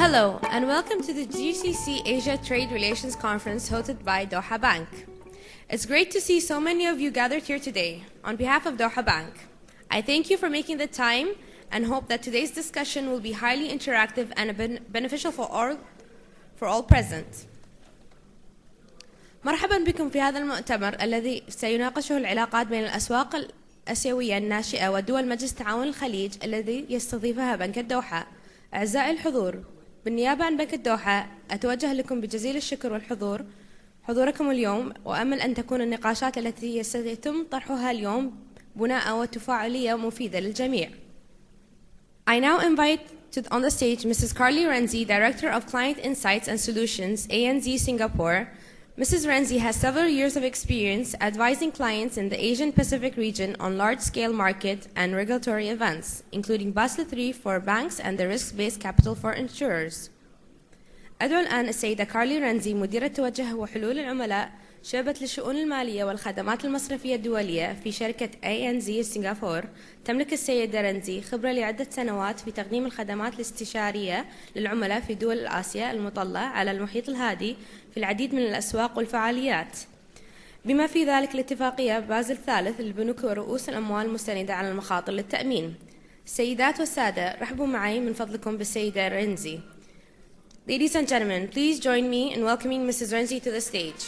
Hello, and welcome to the GCC Asia Trade Relations Conference hosted by Doha Bank. It's great to see so many of you gathered here today. On behalf of Doha Bank, I thank you for making the time and hope that today's discussion will be highly interactive and beneficial for all present. مرحبا بكم في هذا المؤتمر الذي سيناقشه العلاقات بين الأسواق الآسيوية الناشئة ودول مجلس تعاون الخليج الذي يستضيفها بنك الدوحة. أعزائي الحضور، بالنيابة عن بنك الدوحة أتوجه لكم بجزيل الشكر حضوركم اليوم، وأمل أن تكون النقاشات التي سيتم طرحها اليوم بناء وتفاعلية مفيدة للجميع. I now invite on the stage Mrs. Carly Renzi, Director of Client Insights and Solutions, ANZ Singapore. Mrs. Renzi has several years of experience advising clients in the Asian Pacific region on large-scale market and regulatory events, including Basel III for banks and the risk-based capital for insurers. أدعو الآن السيدة كارلي رنزي، مديرة توجه وحلول العملاء شعبة للشؤون المالية والخدمات المصرفية الدولية في شركة ANZ سنغافور. تملك السيدة رنزي خبرة لعدة سنوات في تقديم الخدمات الاستشارية للعملاء في دول آسيا المطلة على المحيط الهادي في العديد من الأسواق والفعاليات، بما في ذلك الاتفاقية بازل الثالث للبنوك ورؤوس الأموال المستندة على المخاطر للتأمين. السيدات والسادة، رحبوا معي من فضلكم بالسيدة رنزي. Ladies and gentlemen, please join me in welcoming Mrs. Renzi to the stage.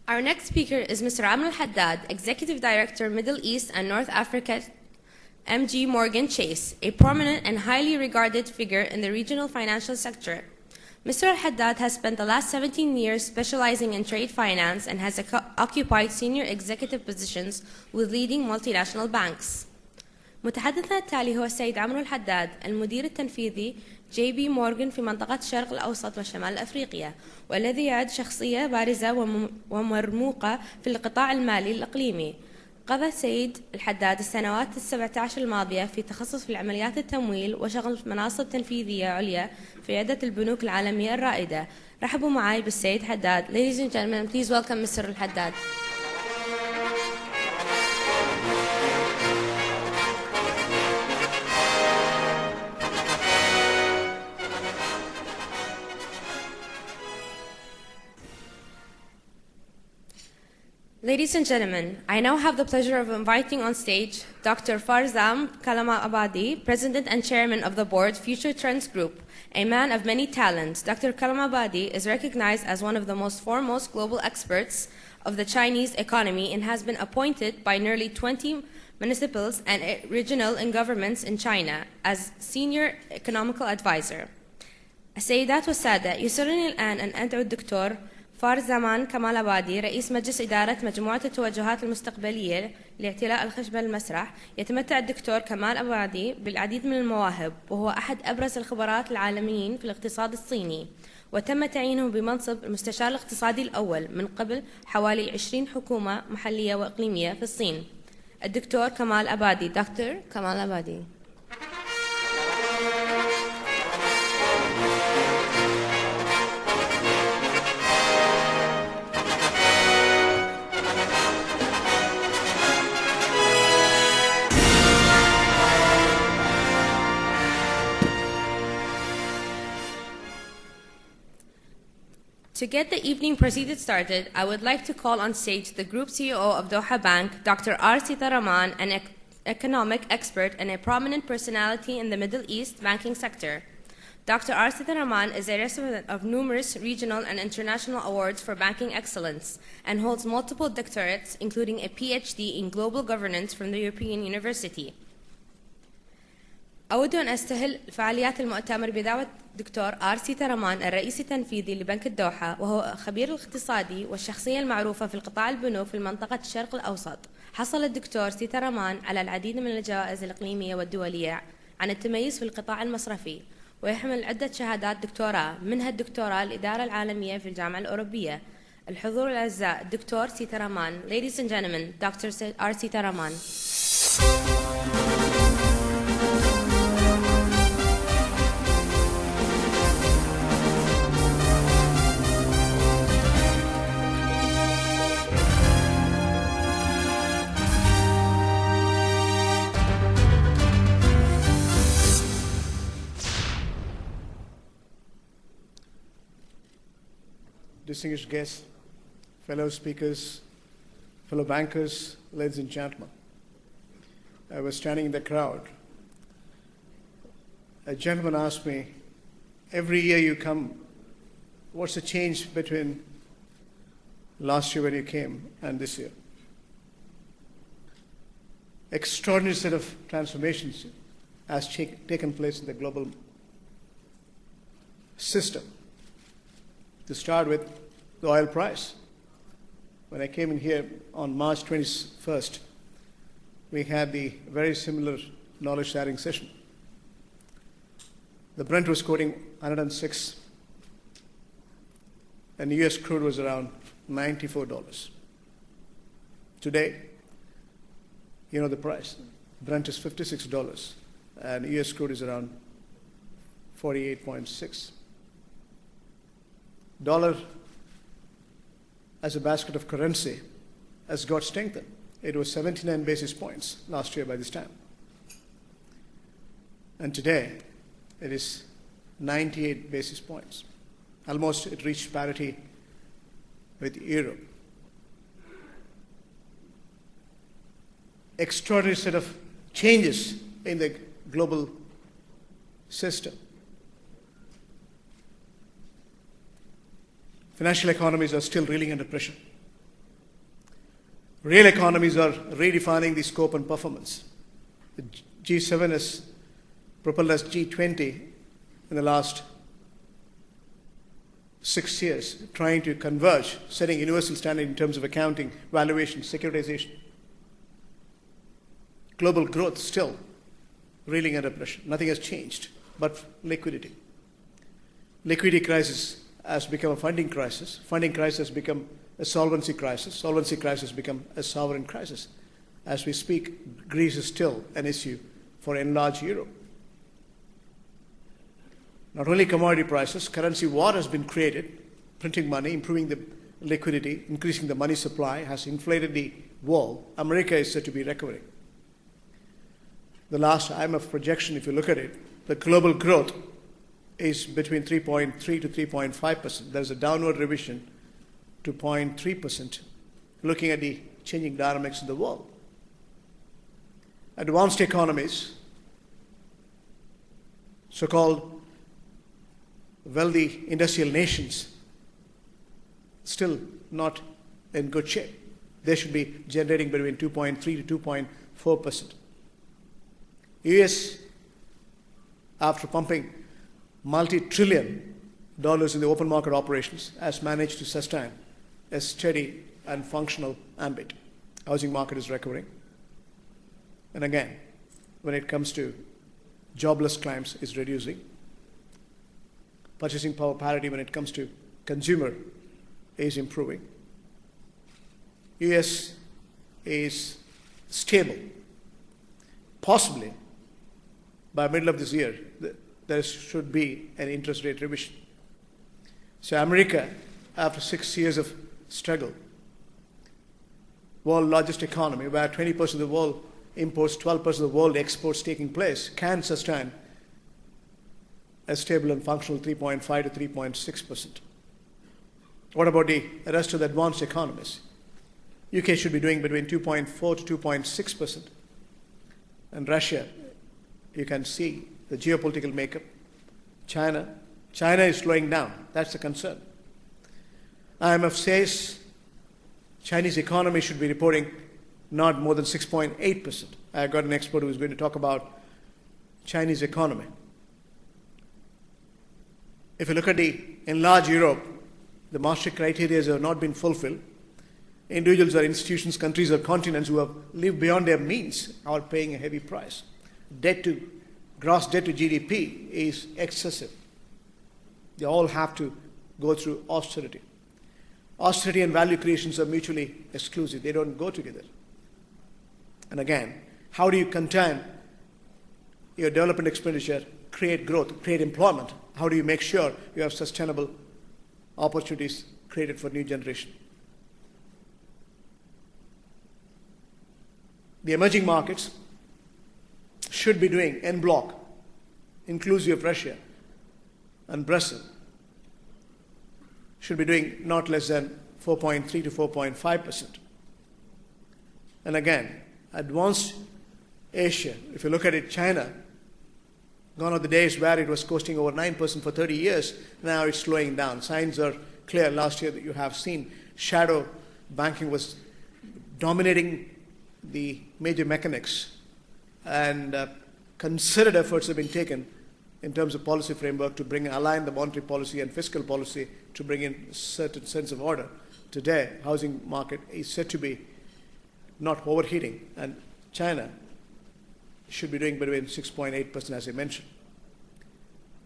Our next speaker is Mr. Amr Al-Haddad, Executive Director, Middle East and North Africa, MG Morgan Chase, a prominent and highly regarded figure in the regional financial sector. Mr. Al-Haddad has spent the last 17 years specializing in trade finance and has occupied senior executive positions with leading multinational banks. متحدثنا التالي هو السيد عمرو الحداد، المدير التنفيذي جي بي مورغان في منطقة الشرق الأوسط وشمال أفريقيا، والذي يعد شخصية بارزة ومرموقة في القطاع المالي الإقليمي. قضى السيد الحداد السنوات 17 الماضية في تخصص في العمليات التمويل وشغل مناصب تنفيذية عليا في عدة البنوك العالمية الرائدة. رحبوا معي بالسيد حداد. Ladies and gentlemen, please welcome Mr. الحداد. Ladies and gentlemen, I now have the pleasure of inviting on stage Dr. Farzam Kalamabadi, President and Chairman of the Board, Future Trends Group, a man of many talents. Dr. Kalamabadi is recognized as one of the most foremost global experts of the Chinese economy and has been appointed by nearly 20 municipals and regional governments in China as Senior Economical Advisor. السيدات والسادة، يسرني الآن أن أدعو الدكتور فارزمان كمال أبادي، رئيس مجلس إدارة مجموعة التوجهات المستقبلية لاعتلاء الخشبة المسرح. يتمتع الدكتور كمال أبادي بالعديد من المواهب، وهو أحد أبرز الخبراء العالميين في الاقتصاد الصيني، وتم تعيينه بمنصب المستشار الاقتصادي الأول من قبل حوالي 20 حكومة محلية وإقليمية في الصين. الدكتور كمال أبادي. دكتور كمال أبادي. To get the evening proceedings started, I would like to call on stage the Group CEO of Doha Bank, Dr. R. Sitaraman, an economic expert and a prominent personality in the Middle East banking sector. Dr. R. Sitaraman is a recipient of numerous regional and international awards for banking excellence and holds multiple doctorates, including a PhD in global governance from the European University. أود أن أستهل فعاليات المؤتمر بدعوة دكتور آر سيتارمان، الرئيس التنفيذي لبنك الدوحة، وهو خبير الاقتصادي والشخصية المعروفة في القطاع البنوك في منطقة الشرق الأوسط. حصل الدكتور سيتارمان على العديد من الجوائز الإقليمية والدولية عن التميز في القطاع المصرفي، ويحمل عدة شهادات دكتوراه، منها الدكتوراه الإدارة العالمية في الجامعة الأوروبية. الحضور الأعزاء، الدكتور سيتارمان. Ladies and gentlemen, Dr. R. Sitaraman. distinguished guests, fellow speakers, fellow bankers, ladies and gentlemen. I was standing in the crowd. A gentleman asked me, every year you come, what's the change between last year when you came and this year? Extraordinary set of transformations has taken place in the global system. To start with the oil price. When I came in here on March 21st, we had the very similar knowledge sharing session. The Brent was quoting 106, and US crude was around $94. Today, you know the price. Brent is $56, and US crude is around 48.6. Dollar as a basket of currency has got strengthened. It was 79 basis points last year by this time. And today, it is 98 basis points. Almost it reached parity with euro. Extraordinary set of changes in the global system. Financial economies are still reeling under pressure. Real economies are redefining the scope and performance. The G7 has propelled as G20 in the last 6 years, trying to converge, setting universal standard in terms of accounting, valuation, securitization. Global growth still reeling under pressure. Nothing has changed but liquidity. Liquidity crisis has become a funding crisis. Funding crisis has become a solvency crisis. Solvency crisis has become a sovereign crisis. As we speak, Greece is still an issue for enlarged euro. Not only commodity prices, currency war has been created. Printing money, improving the liquidity, increasing the money supply has inflated the wall. America is said to be recovering. The last IMF projection, if you look at it, the global growth is between 3.3 to 3.5%. There's a downward revision to 0.3%, looking at the changing dynamics in the world. Advanced economies, so-called wealthy industrial nations, still not in good shape. They should be generating between 2.3 to 2.4%. US, after pumping multi-trillion dollars in the open market operations, has managed to sustain a steady and functional ambit. Housing market is recovering. And again, when it comes to jobless claims, is reducing. Purchasing power parity when it comes to consumer is improving. US is stable. Possibly, by middle of this year, there should be an interest rate revision. So America, after 6 years of struggle, world largest economy, where 20% of the world imports, 12% of the world exports taking place, can sustain a stable and functional 3.5 to 3.6%. What about the rest of the advanced economies? UK should be doing between 2.4 to 2.6%. And Russia, you can see the geopolitical makeup. China is slowing down. That's a concern. IMF says Chinese economy should be reporting not more than 6.8%. I got an expert who is going to talk about Chinese economy. If you look at the enlarged Europe, the Maastricht criteria have not been fulfilled. Individuals or institutions, countries or continents who have lived beyond their means are paying a heavy price. Gross debt to GDP is excessive. They all have to go through austerity. Austerity and value creations are mutually exclusive. They don't go together. And again, how do you contain your development expenditure, create growth, create employment? How do you make sure you have sustainable opportunities created for new generation? The emerging markets should be doing en bloc, inclusive of Russia and Brazil. should be doing not less than 4.3 to 4.5%. And again, advanced Asia, if you look at it, China, gone are the days where it was coasting over 9% for 30 years. Now it's slowing down. Signs are clear. Last year that you have seen shadow banking was dominating the major mechanics, and considered efforts have been taken in terms of policy framework to align the monetary policy and fiscal policy to bring in a certain sense of order. Today, housing market is said to be not overheating, and China should be doing between 6.8%, as I mentioned.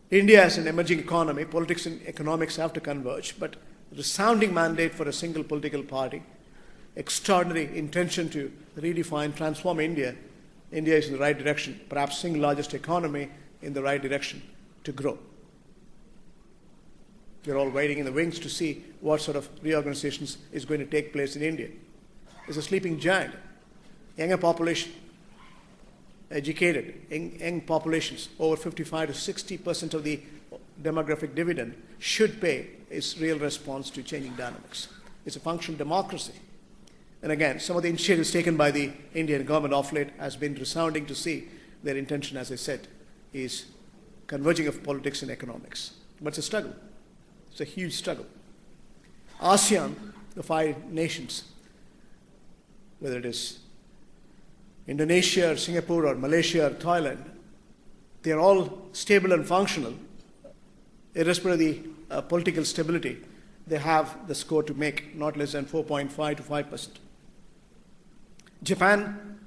India as an emerging economy, politics and economics have to converge, but the resounding mandate for a single political party, extraordinary intention to redefine, transform India. India is in the right direction, perhaps single largest economy in the right direction to grow. We're all waiting in the wings to see what sort of reorganizations is going to take place in India. It's a sleeping giant, younger population, educated, young populations, over 55 to 60% of the demographic dividend should pay its real response to changing dynamics. It's a functional democracy. And again, some of the initiatives taken by the Indian government of late has been resounding to see their intention, as I said, is converging of politics and economics. But it's a struggle. It's a huge struggle. ASEAN, the 5 nations, whether it is Indonesia or Singapore or Malaysia or Thailand, they are all stable and functional. Irrespective of the political stability, they have the score to make not less than 4.5 to 5%. Japan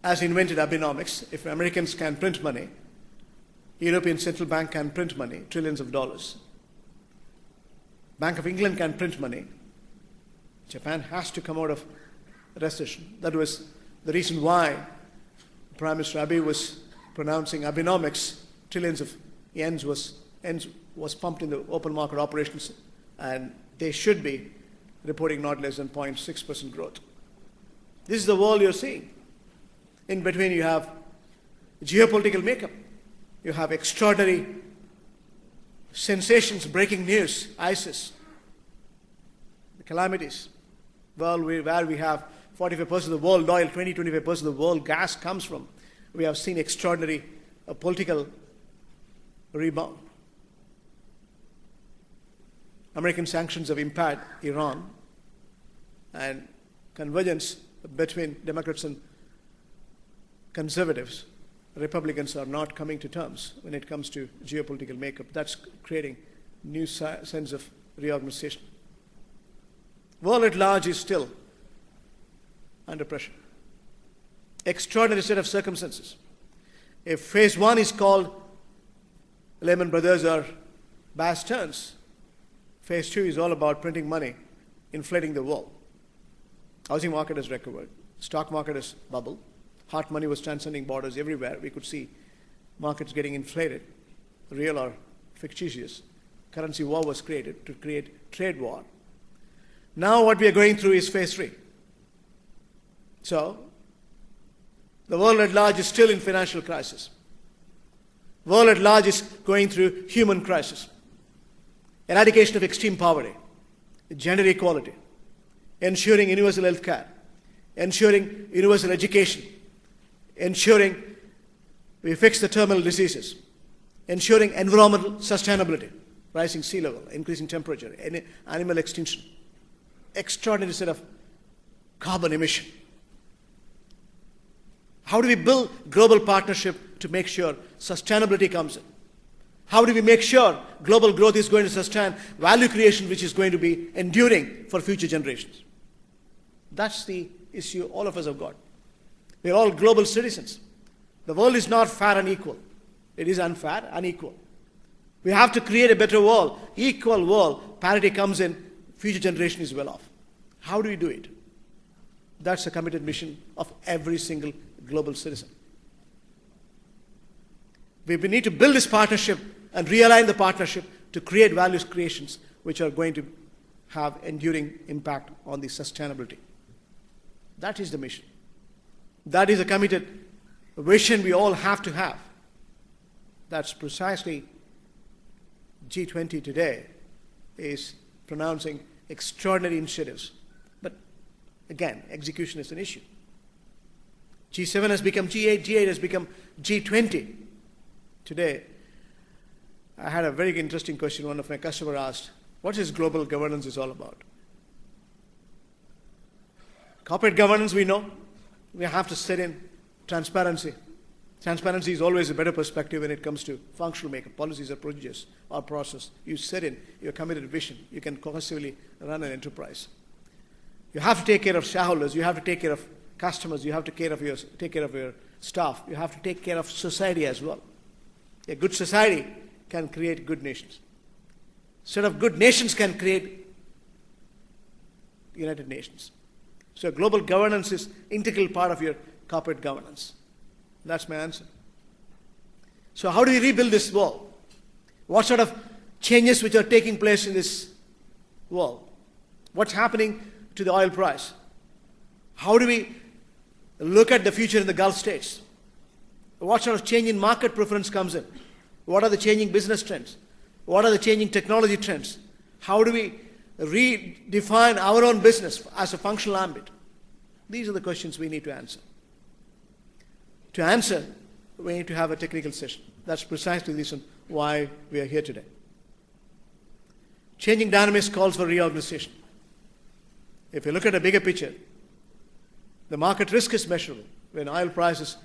has invented Abenomics. If Americans can print money, European Central Bank can print money, trillions of dollars. Bank of England can print money. Japan has to come out of recession. That was the reason why Prime Minister Abe was pronouncing Abenomics, trillions of yens was pumped in the open market operations, and they should be reporting not less than 0.6% growth. This is the world you're seeing. In between, you have geopolitical makeup. You have extraordinary sensations, breaking news, ISIS, the calamities. Well, where we have 45% of the world oil, 25% of the world gas comes from. We have seen extraordinary political rebound. American sanctions have impaired Iran, and convergence between Democrats and conservatives, Republicans are not coming to terms when it comes to geopolitical makeup. That's creating new sense of reorganization. World at large is still under pressure. Extraordinary set of circumstances. If phase 1 is called Lehman Brothers or Bear Stearns, phase 2 is all about printing money, inflating the world. Housing market has recovered. Stock market has bubbled. Hot money was transcending borders everywhere. We could see markets getting inflated, real or fictitious. Currency war was created to create trade war. Now what we are going through is phase 3. So, the world at large is still in financial crisis. The world at large is going through human crisis. Eradication of extreme poverty, gender equality, ensuring universal health care, ensuring universal education, ensuring we fix the terminal diseases, ensuring environmental sustainability, rising sea level, increasing temperature, animal extinction, extraordinary set of carbon emission. How do we build global partnership to make sure sustainability comes in? How do we make sure global growth is going to sustain value creation which is going to be enduring for future generations? That's the issue all of us have got. We're all global citizens. The world is not fair and equal. It is unfair, unequal. We have to create a better world, equal world. Parity comes in, future generation is well off. How do we do it? That's a committed mission of every single global citizen. We need to build this partnership and realign the partnership to create values creations which are going to have enduring impact on the sustainability. That is the mission. That is a committed vision we all have to have. That's precisely G20 today is pronouncing extraordinary initiatives. But again, execution is an issue. G7 has become G8, G8 has become G20. Today, I had a very interesting question. One of my customers asked, what is global governance is all about? Corporate governance, we know. We have to set in transparency. Transparency is always a better perspective when it comes to functional makeup, policies or procedures or process. You set in your committed vision. You can cohesively run an enterprise. You have to take care of shareholders. You have to take care of customers. You have to take care of your staff. You have to take care of society as well. A good society can create good nations. A set of good nations can create United Nations. So global governance is integral part of your corporate governance. That's my answer. So how do we rebuild this wall? What sort of changes which are taking place in this wall? What's happening to the oil price? How do we look at the future in the Gulf states? What sort of change in market preference comes in? What are the changing business trends? What are the changing technology trends? How do we redefine our own business as a functional ambit? These are the questions we need to answer. To answer, we need to have a technical session. That's precisely the reason why we are here today. Changing dynamics calls for reorganization. If you look at a bigger picture, the market risk is measurable. When oil price is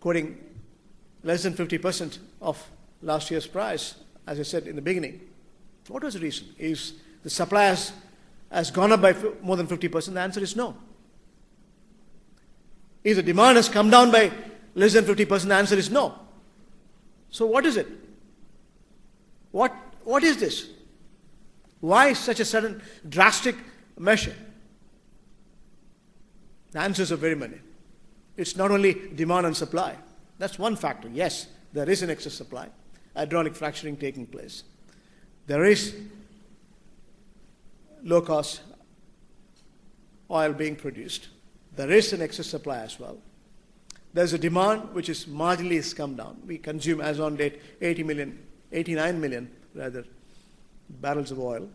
quoting less than 50% of last year's price, as I said in the beginning, what was the reason? Is the supply has gone up by more than 50%? The answer is no. If the demand has come down by less than 50%, the answer is no. So what is it? What is this? Why such a sudden drastic measure? The answers are very many. It's not only demand and supply. That's one factor. Yes, there is an excess supply, hydraulic fracturing taking place. There is low-cost oil being produced. There is an excess supply as well. There's a demand which is marginally has come down. We consume, as on date, 89 million barrels of oil.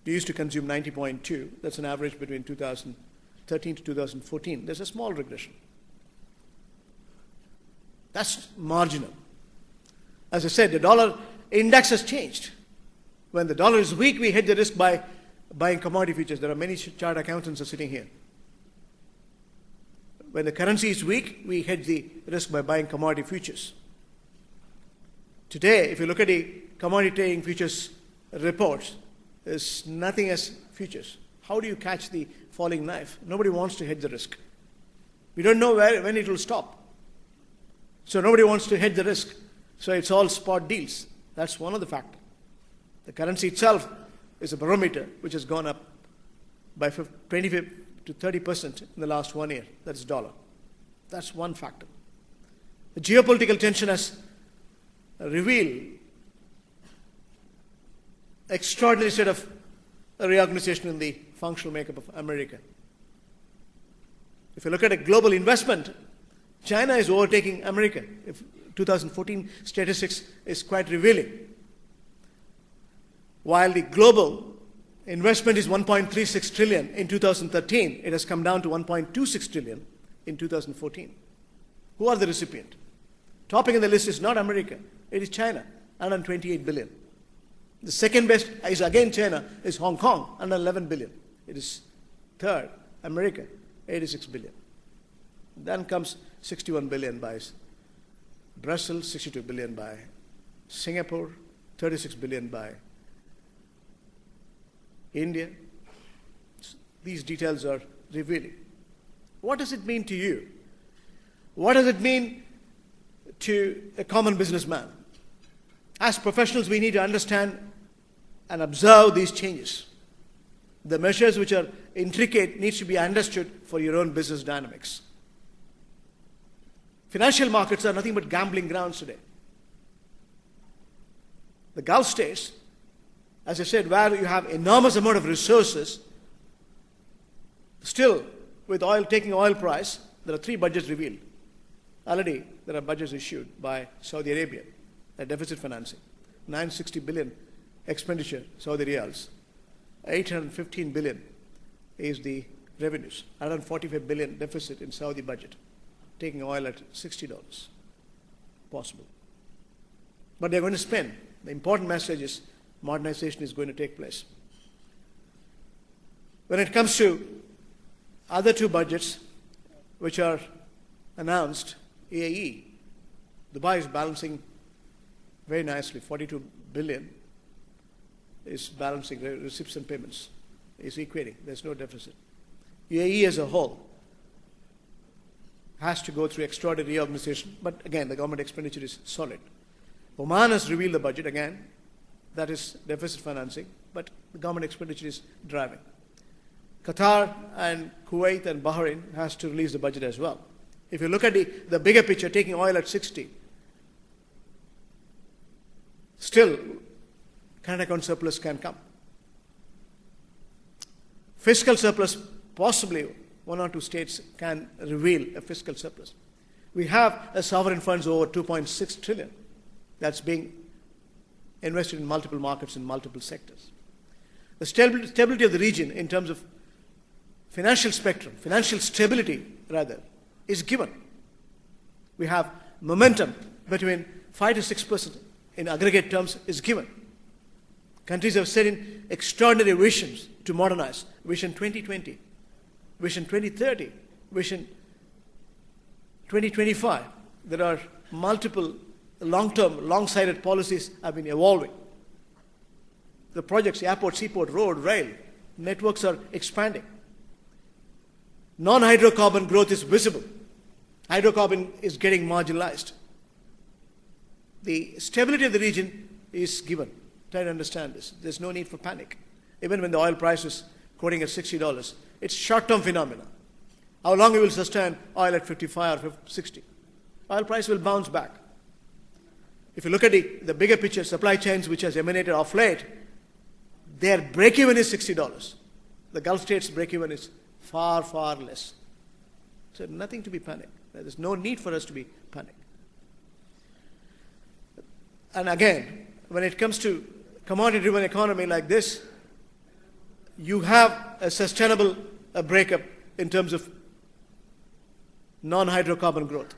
We used to consume 90.2. That's an average between 2013 to 2014. There's a small regression. That's marginal. As I said, the dollar index has changed. When the dollar is weak, we hedge the risk by buying commodity futures. There are many chartered accountants are sitting here. When the currency is weak, we hedge the risk by buying commodity futures. Today, if you look at the commodity trading futures reports, there's nothing as futures. How do you catch the falling knife? Nobody wants to hedge the risk. We don't know when it will stop. So nobody wants to hedge the risk. So it's all spot deals. That's one of the factors. The currency itself is a barometer which has gone up by 25 to 30% in the last 1 year. That's dollar. That's one factor. The geopolitical tension has revealed extraordinary set of reorganization in the functional makeup of America. If you look at a global investment, China is overtaking America. If 2014 statistics is quite revealing. While the global investment is 1.36 trillion in 2013, it has come down to 1.26 trillion in 2014. Who are the recipient? Topping in the list is not America, it is China, 128 billion. The second best is again China, is Hong Kong, 111 billion. It is third, America, 86 billion. Then comes 61 billion by Brazil, 62 billion by Singapore, 36 billion by India. These details are revealing. What does it mean to you? What does it mean to a common businessman? As professionals, we need to understand and observe these changes. The measures which are intricate needs to be understood for your own business dynamics. Financial markets are nothing but gambling grounds today. The Gulf states, as I said, where you have enormous amount of resources, still with oil taking oil price, there are 3 budgets revealed. Already there are budgets issued by Saudi Arabia, a deficit financing, 960 billion expenditure, Saudi riyals, 815 billion is the revenues, 145 billion deficit in Saudi budget, taking oil at $60 possible. But they're going to spend. The important message is modernization is going to take place. When it comes to other two budgets which are announced, AAE, Dubai is balancing very nicely, 42 billion is balancing receipts and payments, is equating, there's no deficit. UAE as a whole has to go through extraordinary reorganization, but again, the government expenditure is solid. Oman has revealed the budget again, that is deficit financing, but the government expenditure is driving. Qatar and Kuwait and Bahrain has to release the budget as well. If you look at the bigger picture, taking oil at 60, still current account surplus can come. Fiscal surplus, possibly one or two states can reveal a fiscal surplus. We have a sovereign funds over 2.6 trillion that's being invested in multiple markets in multiple sectors. The stability of the region in terms of financial spectrum, financial stability rather, is given. We have momentum between 5 to 6% in aggregate terms is given. Countries have set in extraordinary visions to modernize. Vision 2020, Vision 2030, Vision 2025. There are multiple long-term, long-sighted policies have been evolving. The projects, airport, seaport, road, rail, networks are expanding. Non-hydrocarbon growth is visible. Hydrocarbon is getting marginalized. The stability of the region is given. Try to understand this. There's no need for panic. Even when the oil price is quoting at $60, it's short-term phenomena. How long it will sustain oil at 55 or 60? Oil price will bounce back. If you look at the bigger picture, supply chains which has emanated of late, their break-even is $60. The Gulf states' break-even is far, far less. So nothing to be panicked. There's no need for us to be panicked. And again, when it comes to commodity-driven economy like this, you have a sustainable breakup in terms of non-hydrocarbon growth.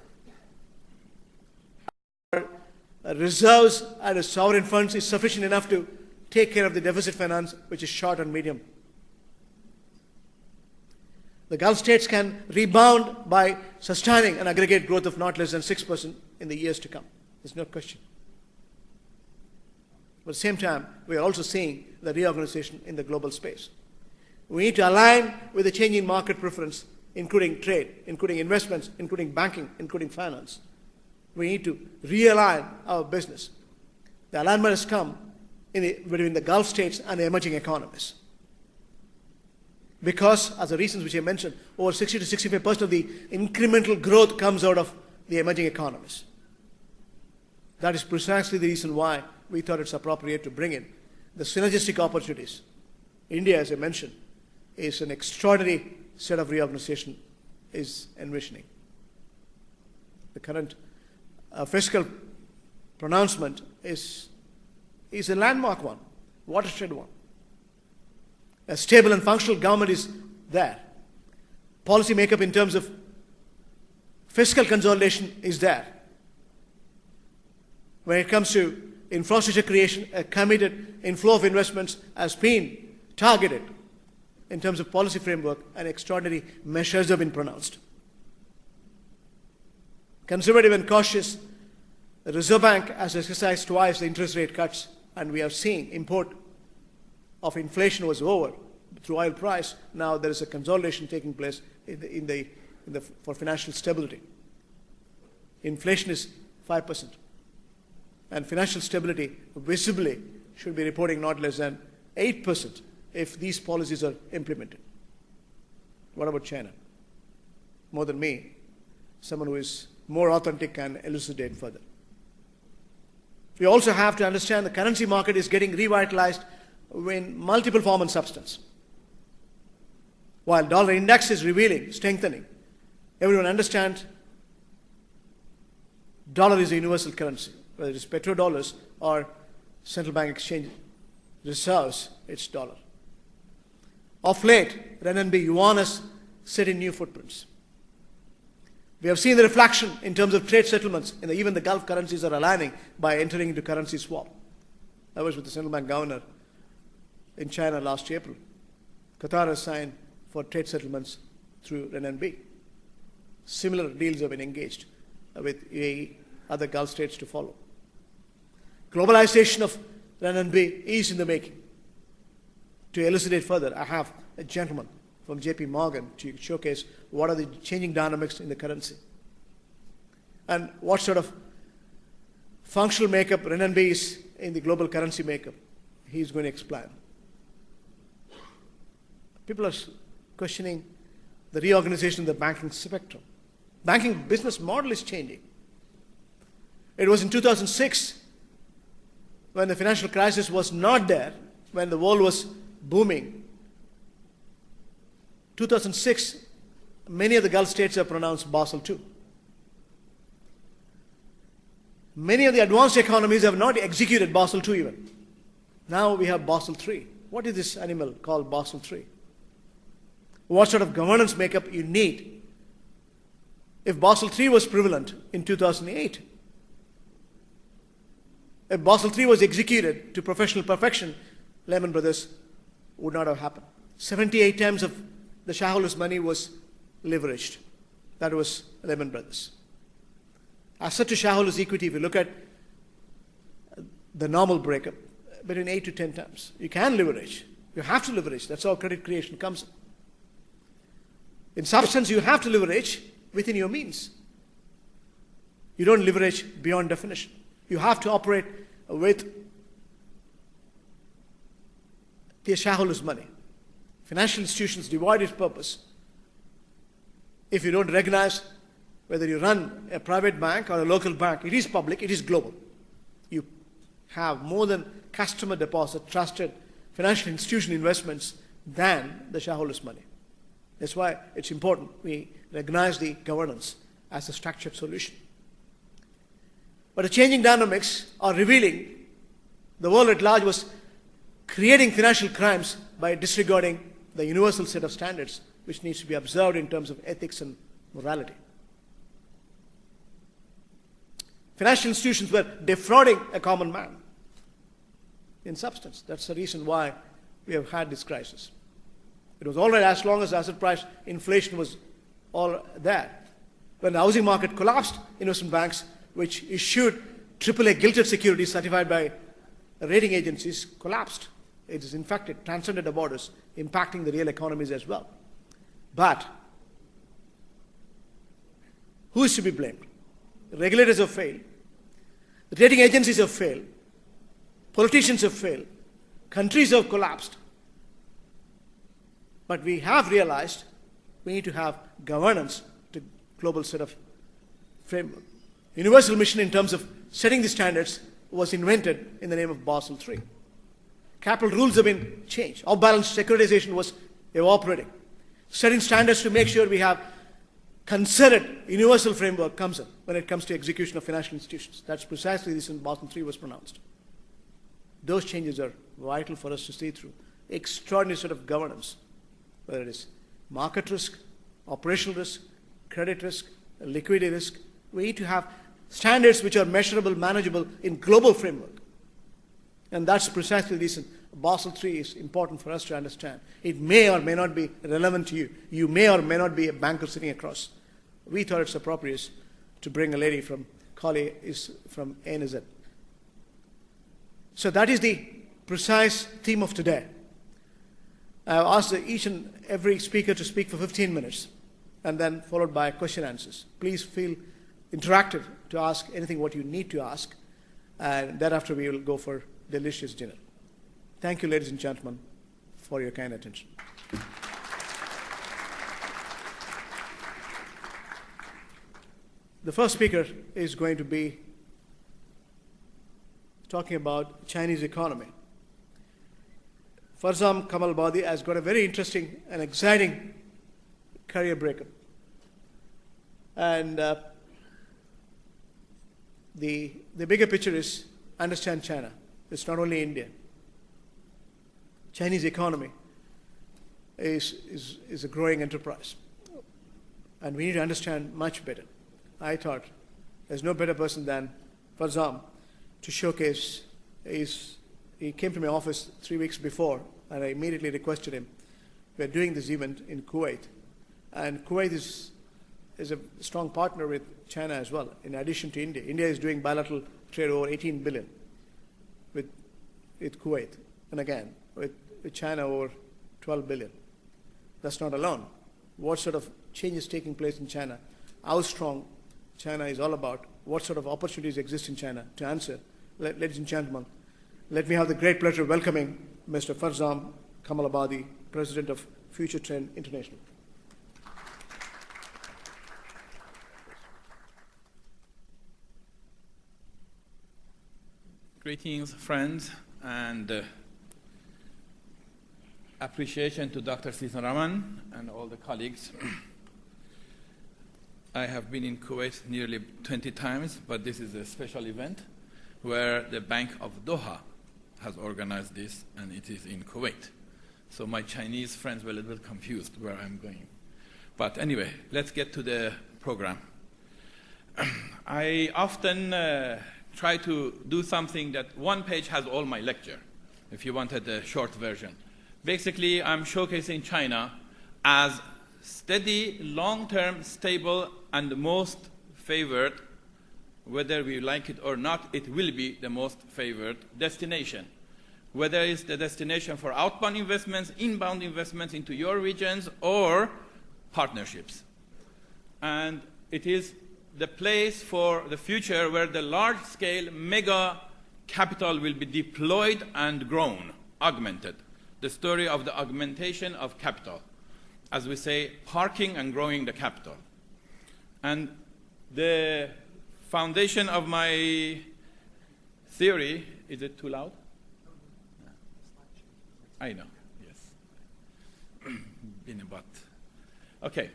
Our reserves and sovereign funds is sufficient enough to take care of the deficit finance, which is short and medium. The Gulf states can rebound by sustaining an aggregate growth of not less than 6% in the years to come. There's no question. But at the same time, we are also seeing the reorganization in the global space. We need to align with the changing market preference, including trade, including investments, including banking, including finance. We need to realign our business. The alignment has come between the Gulf states and the emerging economies. Because, as the reasons which I mentioned, over 60 to 65% of the incremental growth comes out of the emerging economies. That is precisely the reason why we thought it's appropriate to bring in the synergistic opportunities. India, as I mentioned, is an extraordinary set of reorganization is envisioning. The current fiscal pronouncement is a landmark one, watershed one. A stable and functional government is there. Policy makeup in terms of fiscal consolidation is there. When it comes to infrastructure creation, a committed inflow of investments has been targeted in terms of policy framework, and extraordinary measures have been pronounced. Conservative and cautious, the Reserve Bank has exercised twice the interest rate cuts, and we have seen import of inflation was over through oil price. Now there is a consolidation taking place for financial stability. Inflation is 5%. And financial stability visibly should be reporting not less than 8% if these policies are implemented. What about China? More than me, someone who is more authentic can elucidate further. We also have to understand the currency market is getting revitalized in multiple form and substance. While dollar index is revealing, strengthening, everyone understands dollar is a universal currency, whether it is petrodollars or central bank exchange reserves its dollar. Of late, renminbi yuan has set in new footprints. We have seen the reflection in terms of trade settlements. Even the Gulf currencies are aligning by entering into currency swap. I was with the central bank governor in China last April. Qatar has signed for trade settlements through renminbi. Similar deals have been engaged with UAE, other Gulf states to follow. Globalization of renminbi is in the making. To elucidate further, I have a gentleman from JP Morgan to showcase what are the changing dynamics in the currency and what sort of functional makeup renminbi is in the global currency makeup. He's going to explain. People are questioning the reorganization of the banking spectrum. Banking business model is changing. It was in 2006 when the financial crisis was not there, when the world was booming. 2006, many of the Gulf states have pronounced Basel II. Many of the advanced economies have not executed Basel II even. Now we have Basel III. What is this animal called Basel III? What sort of governance makeup you need? If Basel III was prevalent in 2008, if Basel III was executed to professional perfection, Lehman Brothers would not have happened. 78 times of the shareholders' money was leveraged. That was Lehman Brothers. As such a shareholders' equity, if you look at the normal breakup, between 8 to 10 times. You can leverage. You have to leverage. That's how credit creation comes in. In substance, you have to leverage within your means. You don't leverage beyond definition. You have to operate with the shareholders' money. Financial institutions devoid its purpose if you don't recognize whether you run a private bank or a local bank. It is public, it is global. You have more than customer deposit, trusted financial institution investments than the shareholders' money. That's why it's important we recognize the governance as a structured solution. But the changing dynamics are revealing the world at large was creating financial crimes by disregarding the universal set of standards which needs to be observed in terms of ethics and morality. Financial institutions were defrauding a common man. In substance, that's the reason why we have had this crisis. It was all right as long as asset price inflation was all there. When the housing market collapsed, investment banks, which issued AAA gilted securities certified by rating agencies, collapsed. It is, in fact, it transcended the borders, impacting the real economies as well. But who is to be blamed? The regulators have failed. The rating agencies have failed. Politicians have failed. Countries have collapsed. But we have realized we need to have governance to global set of framework. Universal mission in terms of setting the standards was invented in the name of Basel III. Capital rules have been changed. Off-balance securitization was evaporating. Setting standards to make sure we have considered universal framework comes in when it comes to execution of financial institutions. That's precisely the reason Basel III was pronounced. Those changes are vital for us to see through. Extraordinary sort of governance, whether it is market risk, operational risk, credit risk, liquidity risk. We need to have standards which are measurable, manageable in global framework. And that's precisely the reason Basel III is important for us to understand. It may or may not be relevant to you. You may or may not be a banker sitting across. We thought it's appropriate to bring a lady from Kali is from ANZ. So that is the precise theme of today. I've asked each and every speaker to speak for 15 minutes and then followed by question answers. Please feel interactive to ask anything what you need to ask, and thereafter we will go for delicious dinner. Thank you, ladies and gentlemen, for your kind attention. The first speaker is going to be talking about Chinese economy. Farzam Kamalbadi has got a very interesting and exciting career breakup. And the bigger picture is understand China. It's not only India. Chinese economy is a growing enterprise. And we need to understand much better. I thought there's no better person than Farzam to showcase he came to my office 3 weeks before, and I immediately requested him. We're doing this event in Kuwait. And Kuwait is a strong partner with China as well, in addition to India. India is doing bilateral trade over 18 billion with Kuwait. And again, with China over 12 billion. That's not alone. What sort of changes taking place in China? How strong China is all about? What sort of opportunities exist in China? To answer, ladies and gentlemen, let me have the great pleasure of welcoming Mr. Farzam Kamalabadi, President of Future Trend International. Greetings, friends, and appreciation to Dr. Sitharaman and all the colleagues. I have been in Kuwait nearly 20 times, but this is a special event where the Bank of Doha has organized this, and it is in Kuwait. So my Chinese friends were a little bit confused where I'm going. But anyway, let's get to the program. I often try to do something that one page has all my lecture, if you wanted a short version. Basically, I'm showcasing China as steady, long-term, stable, and the most favored, whether we like it or not, it will be the most favored destination. Whether it's the destination for outbound investments, inbound investments into your regions, or partnerships. And it is the place for the future where the large-scale mega capital will be deployed and grown, augmented. The story of the augmentation of capital. As we say, parking and growing the capital. And the foundation of my theory, is it too loud? I know, yes. Been a butt. Okay.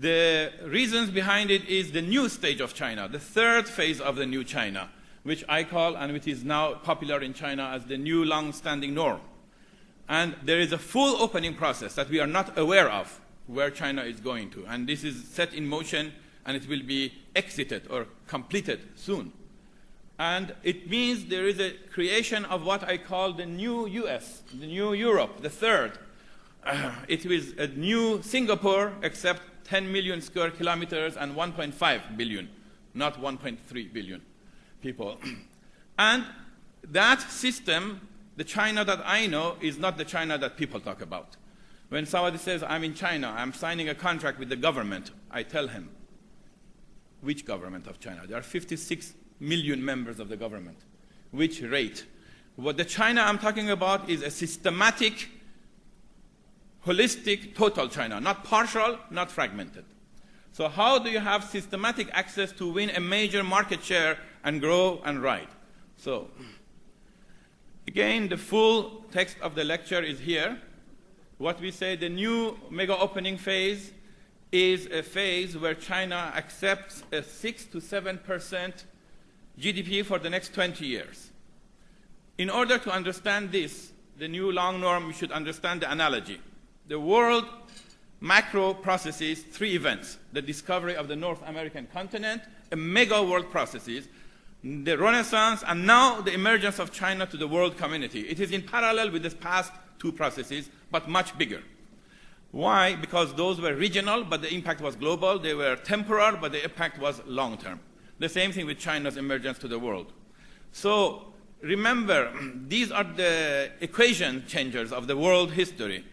The reasons behind it is the new stage of China, the third phase of the new China, which I call, and which is now popular in China as the new long-standing norm. And there is a full opening process that we are not aware of where China is going to. And this is set in motion, and it will be exited or completed soon. And it means there is a creation of what I call the new US, the new Europe, the third. It is a new Singapore, except 10 million square kilometers and 1.5 billion, not 1.3 billion people. And that system, the China that I know, is not the China that people talk about. When somebody says, I'm in China, I'm signing a contract with the government, I tell him, which government of China? There are 56 million members of the government. Which rate? What the China I'm talking about is a systematic, holistic, total China, not partial, not fragmented. So how do you have systematic access to win a major market share and grow and ride? So, again, the full text of the lecture is here. What we say, the new mega opening phase is a phase where China accepts a 6 to 7% GDP for the next 20 years. In order to understand this, the new long norm, we should understand the analogy. The world macro processes three events: the discovery of the North American continent, a mega world processes, the Renaissance, and now the emergence of China to the world community. It is in parallel with the past two processes, but much bigger. Why? Because those were regional, but the impact was global. They were temporal, but the impact was long-term. The same thing with China's emergence to the world. So remember, these are the equation changers of the world history.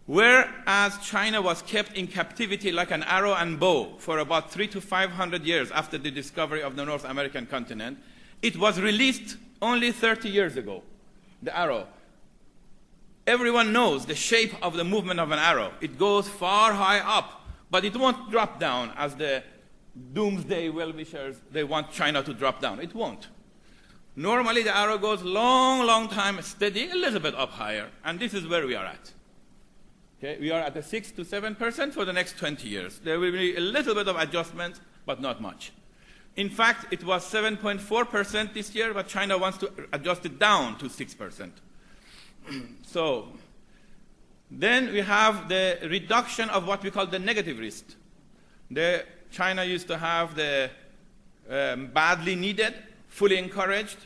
Whereas China was kept in captivity like an arrow and bow for about 300 to 500 years after the discovery of the North American continent, it was released only 30 years ago, the arrow. Everyone knows the shape of the movement of an arrow. It goes far high up, but it won't drop down as the doomsday well-wishers, they want China to drop down. It won't. Normally the arrow goes long, long time steady, a little bit up higher, and this is where we are at. Okay, we are at the 6 to 7% for the next 20 years. There will be a little bit of adjustment, but not much. In fact, it was 7.4% this year, but China wants to adjust it down to 6%. So then we have the reduction of what we call the negative risk. China used to have the badly needed, fully encouraged,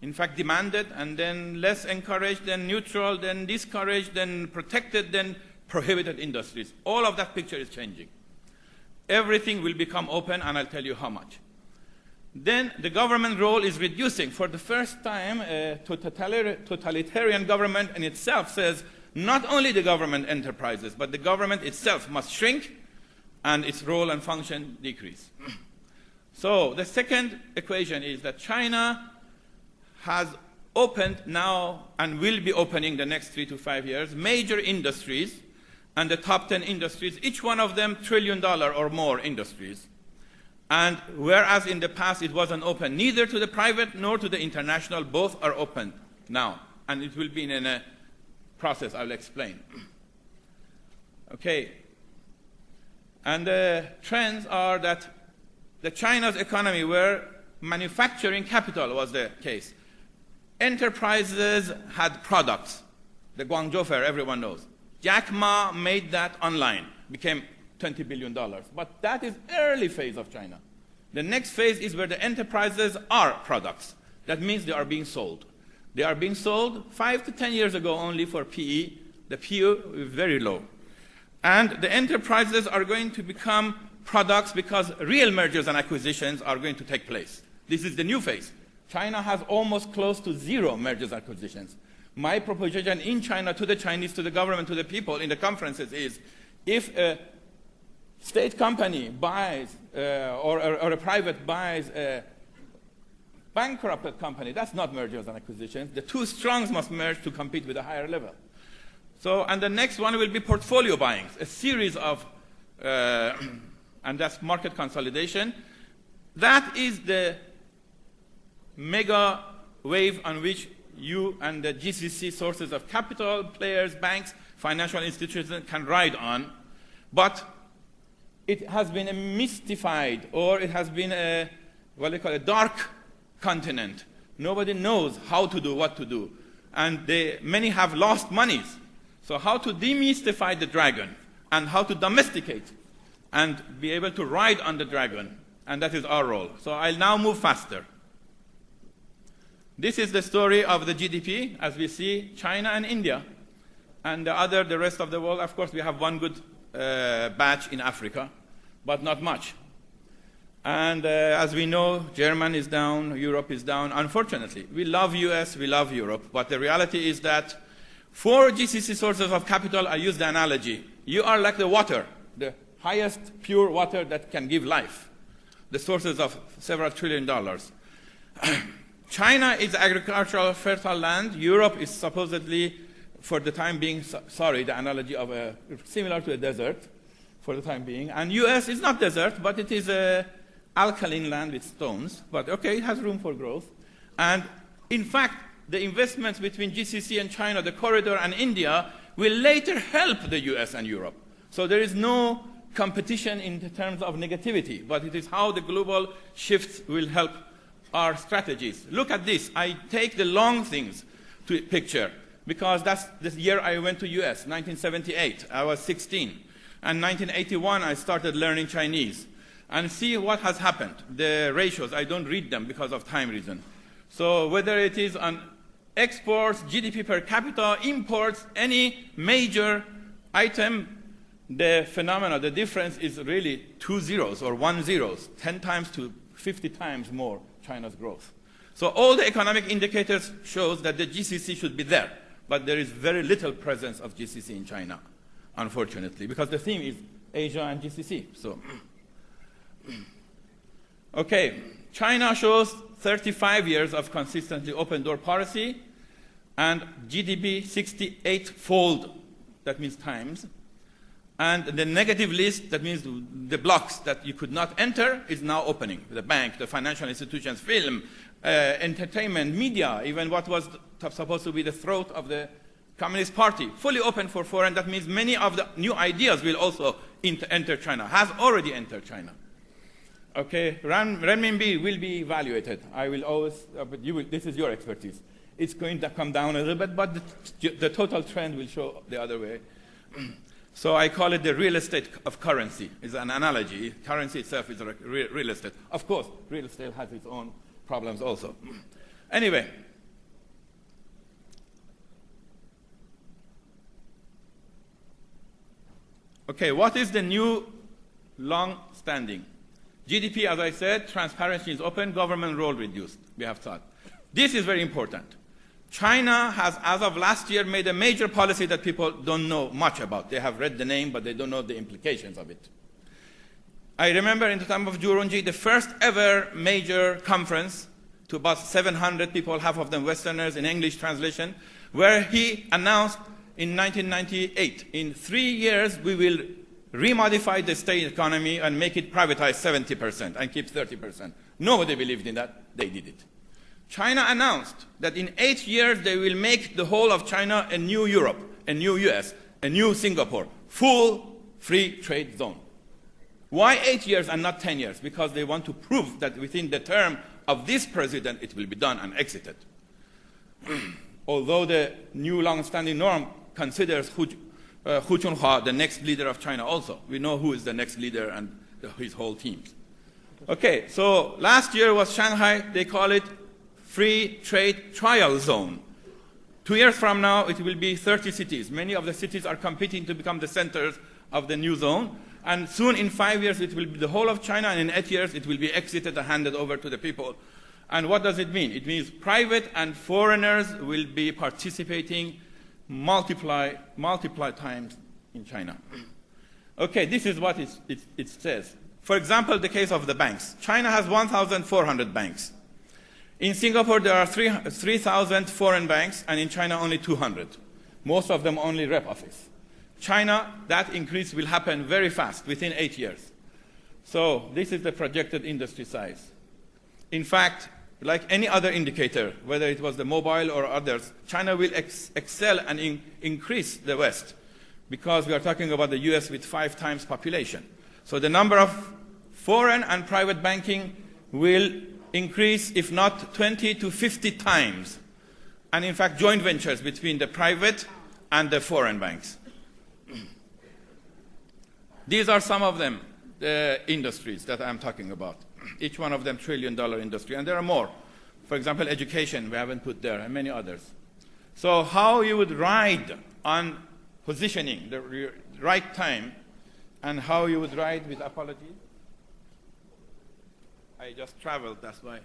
in fact demanded, and then less encouraged, then neutral, then discouraged, then protected, then prohibited industries. All of that picture is changing. Everything will become open, and I'll tell you how much. Then the government role is reducing. For the first time, a totalitarian government in itself says not only the government enterprises, but the government itself must shrink and its role and function decrease. So the second equation is that China has opened now and will be opening the next 3 to 5 years major industries, and the top 10 industries, each one of them $1 trillion or more industries. And whereas in the past it wasn't open neither to the private nor to the international, both are open now. And it will be in a process I'll explain. Okay. And the trends are that the China's economy, where manufacturing capital was the case, enterprises had products. The Guangzhou Fair, everyone knows. Jack Ma made that online, became $20 billion. But that is early phase of China. The next phase is where the enterprises are products. That means they are being sold. They are being sold 5 to 10 years ago only for PE. The PE is very low. And the enterprises are going to become products because real mergers and acquisitions are going to take place. This is the new phase. China has almost close to 0 mergers and acquisitions. My proposition in China to the Chinese, to the government, to the people in the conferences is, if a state company buys or a private buys a bankrupted company, that's not mergers and acquisitions. The two strongs must merge to compete with a higher level. So, and the next one will be portfolio buying, a series of, and that's market consolidation. That is the mega wave on which you and the GCC sources of capital, players, banks, financial institutions can ride on. But it has been a mystified, or it has been a, what they call a dark continent. Nobody knows how to do, what to do. And many have lost monies. So how to demystify the dragon and how to domesticate and be able to ride on the dragon. And that is our role. So I'll now move faster. This is the story of the GDP as we see China and India. And the rest of the world, of course, we have one good batch in Africa, but not much. And as we know, Germany is down, Europe is down. Unfortunately, we love US, we love Europe, but the reality is that for GCC sources of capital, I use the analogy, you are like the water, the highest pure water that can give life, the sources of several $1 trillion. China is agricultural fertile land. Europe is supposedly, for the time being, the analogy of similar to a desert for the time being. And US is not desert, but it is a alkaline land with stones. But okay, it has room for growth. And in fact, the investments between GCC and China, the corridor and India, will later help the US and Europe. So there is no competition in terms of negativity, but it is how the global shifts will help our strategies. Look at this. I take the long things to picture because that's the year I went to US, 1978. I was 16. And 1981, I started learning Chinese. And see what has happened. The ratios, I don't read them because of time reason. So whether it is on exports, GDP per capita, imports, any major item, the phenomena, the difference is really 2 zeros or 1 zeros, 10 times to 50 times more China's growth. So all the economic indicators shows that the GCC should be there, but there is very little presence of GCC in China, unfortunately, because the theme is Asia and GCC. So, okay, China shows 35 years of consistently open door policy and GDP 68-fold, that means times. And the negative list, that means the blocks that you could not enter, is now opening. The bank, the financial institutions, film, entertainment, media, even what was supposed to be the throat of the Communist Party, fully open for foreign. That means many of the new ideas will also enter China, has already entered China. Okay, renminbi will be evaluated. I will always, but this is your expertise. It's going to come down a little bit, but the total trend will show the other way. So I call it the real estate of currency. It's an analogy. Currency itself is real estate. Of course, real estate has its own problems also. Anyway. Okay, what is the new long-standing? GDP, as I said, transparency is open, government role reduced, we have thought. This is very important. China has, as of last year, made a major policy that people don't know much about. They have read the name, but they don't know the implications of it. I remember in the time of Jurunji, the first ever major conference to about 700 people, half of them Westerners, in English translation, where he announced in 1998, in 3 years, we will remodify the state economy and make it privatized 70% and keep 30%. Nobody believed in that. They did it. China announced that in 8 years they will make the whole of China a new Europe, a new US, a new Singapore, full free trade zone. Why 8 years and not 10 years? Because they want to prove that within the term of this president it will be done and exited. Although the new long-standing norm considers Hu Jun-hua the next leader of China also. We know who is the next leader and his whole team. Okay, so last year was Shanghai. They call it free trade trial zone. 2 years from now, it will be 30 cities. Many of the cities are competing to become the centers of the new zone. And soon, in 5 years, it will be the whole of China, and in 8 years, it will be exited and handed over to the people. And what does it mean? It means private and foreigners will be participating multiply times in China. Okay, this is what it says. For example, the case of the banks. China has 1,400 banks. In Singapore, there are 3,000 foreign banks, and in China, only 200. Most of them only rep office. China, that increase will happen very fast, within 8 years. So this is the projected industry size. In fact, like any other indicator, whether it was the mobile or others, China will excel and increase the West, because we are talking about the US with 5 times population. So the number of foreign and private banking will increase, if not 20 to 50 times. And in fact, joint ventures between the private and the foreign banks. These are some of them, the industries that I'm talking about. Each one of them $1 trillion industry, and there are more. For example, education, we haven't put there, and many others. So how you would ride on positioning, the right time, and how you would ride with apologies? I just traveled, that's why.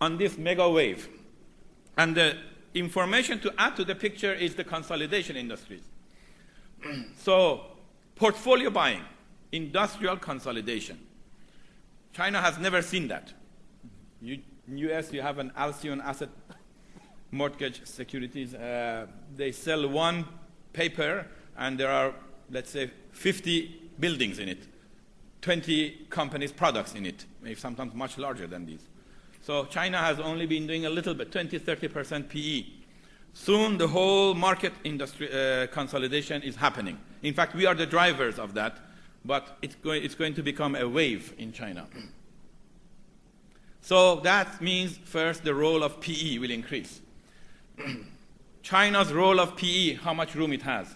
On this mega wave. And the information to add to the picture is the consolidation industries. So, portfolio buying, industrial consolidation. China has never seen that. In US, you have an Alcyon asset mortgage securities. They sell one paper, and there are, let's say, 50 buildings in it. 20 companies' products in it, maybe sometimes much larger than these. So China has only been doing a little bit, 20-30% PE. Soon the whole market industry consolidation is happening. In fact, we are the drivers of that, but it's going to become a wave in China. So that means, first, the role of PE will increase. China's role of PE, how much room it has?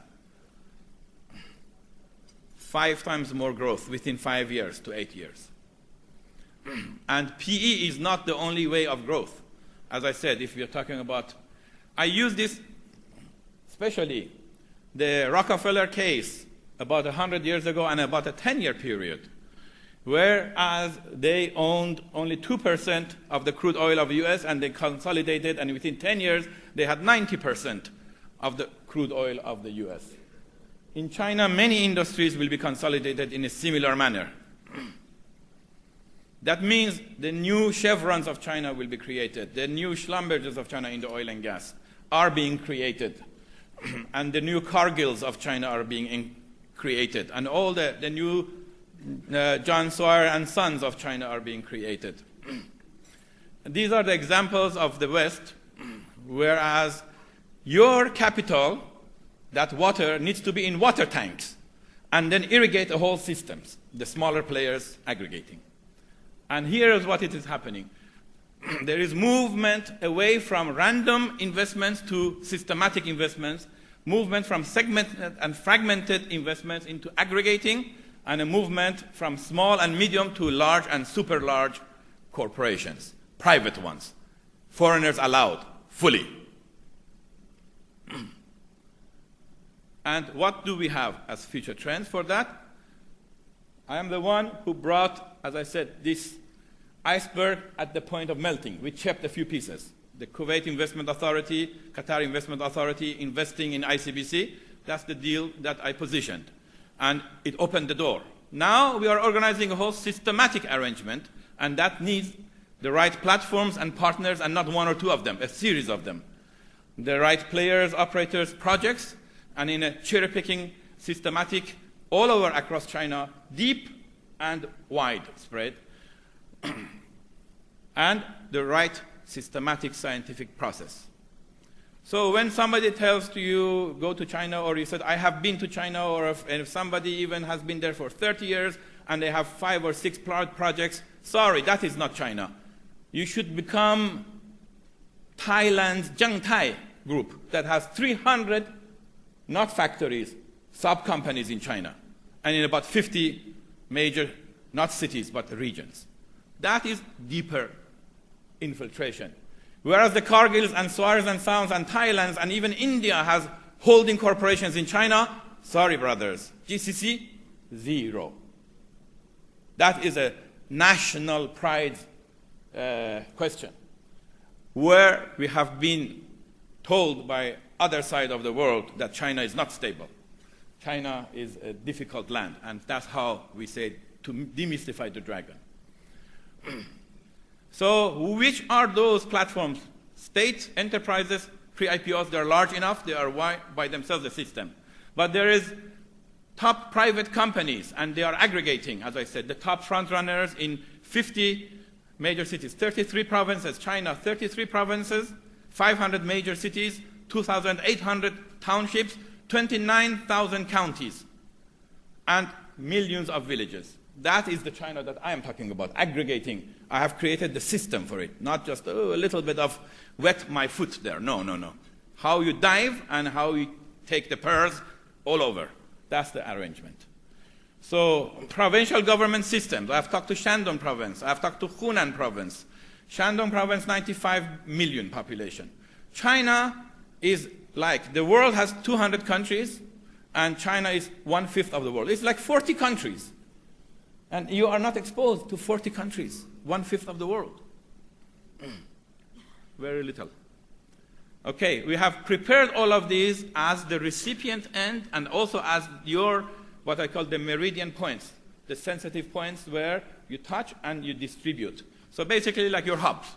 5 times more growth within 5 years to 8 years. And PE is not the only way of growth. As I said, if you're talking about, I use this, especially the Rockefeller case about 100 years ago and about a 10-year period, whereas they owned only 2% of the crude oil of the US, and they consolidated, and within 10 years, they had 90% of the crude oil of the US. In China, many industries will be consolidated in a similar manner. That means the new Chevrons of China will be created. The new Schlumbergers of China in the oil and gas are being created. And the new Cargills of China are being created. And all the new John Sawyer and Sons of China are being created. These are the examples of the West, whereas your capital, that water, needs to be in water tanks. and then irrigate the whole systems, the smaller players aggregating. And here is what it is happening. There is movement away from random investments to systematic investments, movement from segmented and fragmented investments into aggregating, and a movement from small and medium to large and super large corporations, private ones. Foreigners allowed, fully. And what do we have as future trends for that? I am the one who brought, as I said, this iceberg at the point of melting. We chipped a few pieces. The Kuwait Investment Authority, Qatar Investment Authority investing in ICBC, that's the deal that I positioned. And it opened the door. Now we are organizing a whole systematic arrangement, and that needs the right platforms and partners, and not one or two of them, a series of them. The right players, operators, projects, and in a cherry-picking, systematic, all over across China, deep and widespread, and the right systematic scientific process. So when somebody tells to you, go to China, or you said, I have been to China, or if somebody even has been there for 30 years, and they have 5 or 6 projects, sorry, that is not China. You should become Thailand's Zhengtai group that has 300, not factories, sub-companies in China, and in about 50 major, not cities, but regions. That is deeper infiltration. Whereas the Cargills and Suarez and Sounds and Thailand and even India has holding corporations in China, sorry, brothers, GCC, 0. That is a national pride question, where we have been told by other side of the world that China is not stable. China is a difficult land, and that's how we say to demystify the dragon. So which are those platforms? State enterprises, pre-IPOs, they're large enough, they are by themselves a system. But there is top private companies, and they are aggregating, as I said, the top front runners in 50 major cities, 33 provinces, China, 33 provinces, 500 major cities, 2,800 townships, 29,000 counties, and millions of villages. That is the China that I am talking about, aggregating. I have created the system for it, not just a little bit of wet my foot there. No, no, no. How you dive and how you take the pearls all over. That's the arrangement. So provincial government systems. I've talked to Shandong province. I've talked to Hunan province. Shandong province, 95 million population. China is like, the world has 200 countries, and China is 1/5 of the world. It's like 40 countries. And you are not exposed to 40 countries, 1/5 of the world. Very little. Okay, we have prepared all of these as the recipient end and also as your, what I call the meridian points, the sensitive points where you touch and you distribute. So basically like your hubs.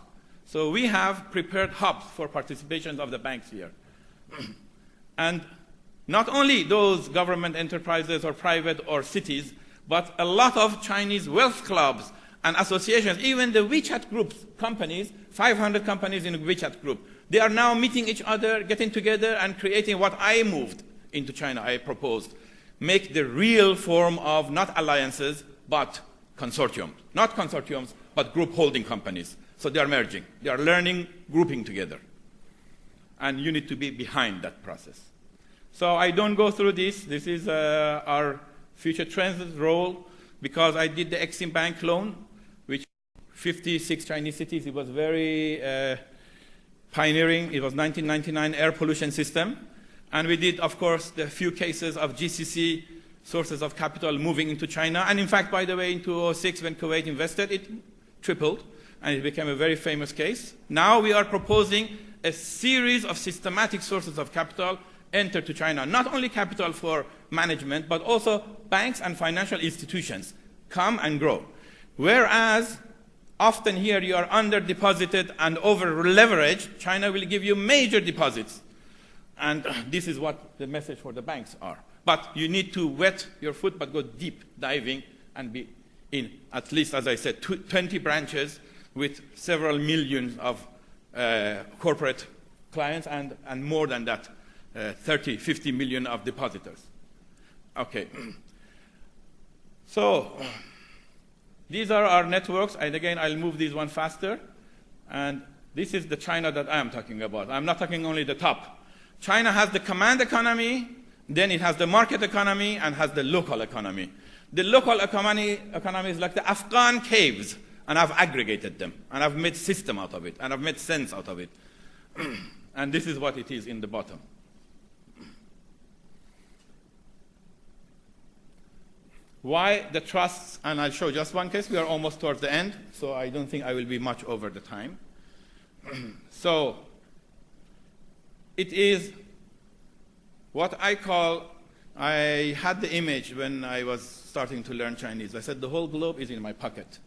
So we have prepared hubs for participation of the banks here. And not only those government enterprises or private or cities, but a lot of Chinese wealth clubs and associations, even the WeChat groups, companies, 500 companies in a WeChat group. They are now meeting each other, getting together, and creating what I moved into China, I proposed. Make the real form of not alliances, but consortiums. Not consortiums, but group holding companies. So they are merging. They are learning, grouping together. And you need to be behind that process. So I don't go through this. This is our future trends role, because I did the Exim Bank loan, which 56 Chinese cities. It was very pioneering. It was 1999 air pollution system. And we did, of course, the few cases of GCC sources of capital moving into China. And in fact, by the way, in 2006, when Kuwait invested, it tripled, and it became a very famous case. Now we are proposing a series of systematic sources of capital enter to China. Not only capital for management, but also banks and financial institutions come and grow. Whereas often here you are under-deposited and over-leveraged, China will give you major deposits. And this is what the message for the banks are. But you need to wet your foot, but go deep diving and be in, at least, as I said, 20 branches with several millions of corporate clients and more than that, 30, 50 million of depositors. Okay. So these are our networks. And again, I'll move these one faster. And this is the China that I am talking about. I'm not talking only the top. China has the command economy, then it has the market economy, and has the local economy. The local economy is like the Afghan caves, and I've aggregated them, and I've made system out of it, and I've made sense out of it. And this is what it is in the bottom. Why the trusts, and I'll show just one case. We are almost towards the end, so I don't think I will be much over the time. So it is what I call, I had the image when I was starting to learn Chinese. I said the whole globe is in my pocket.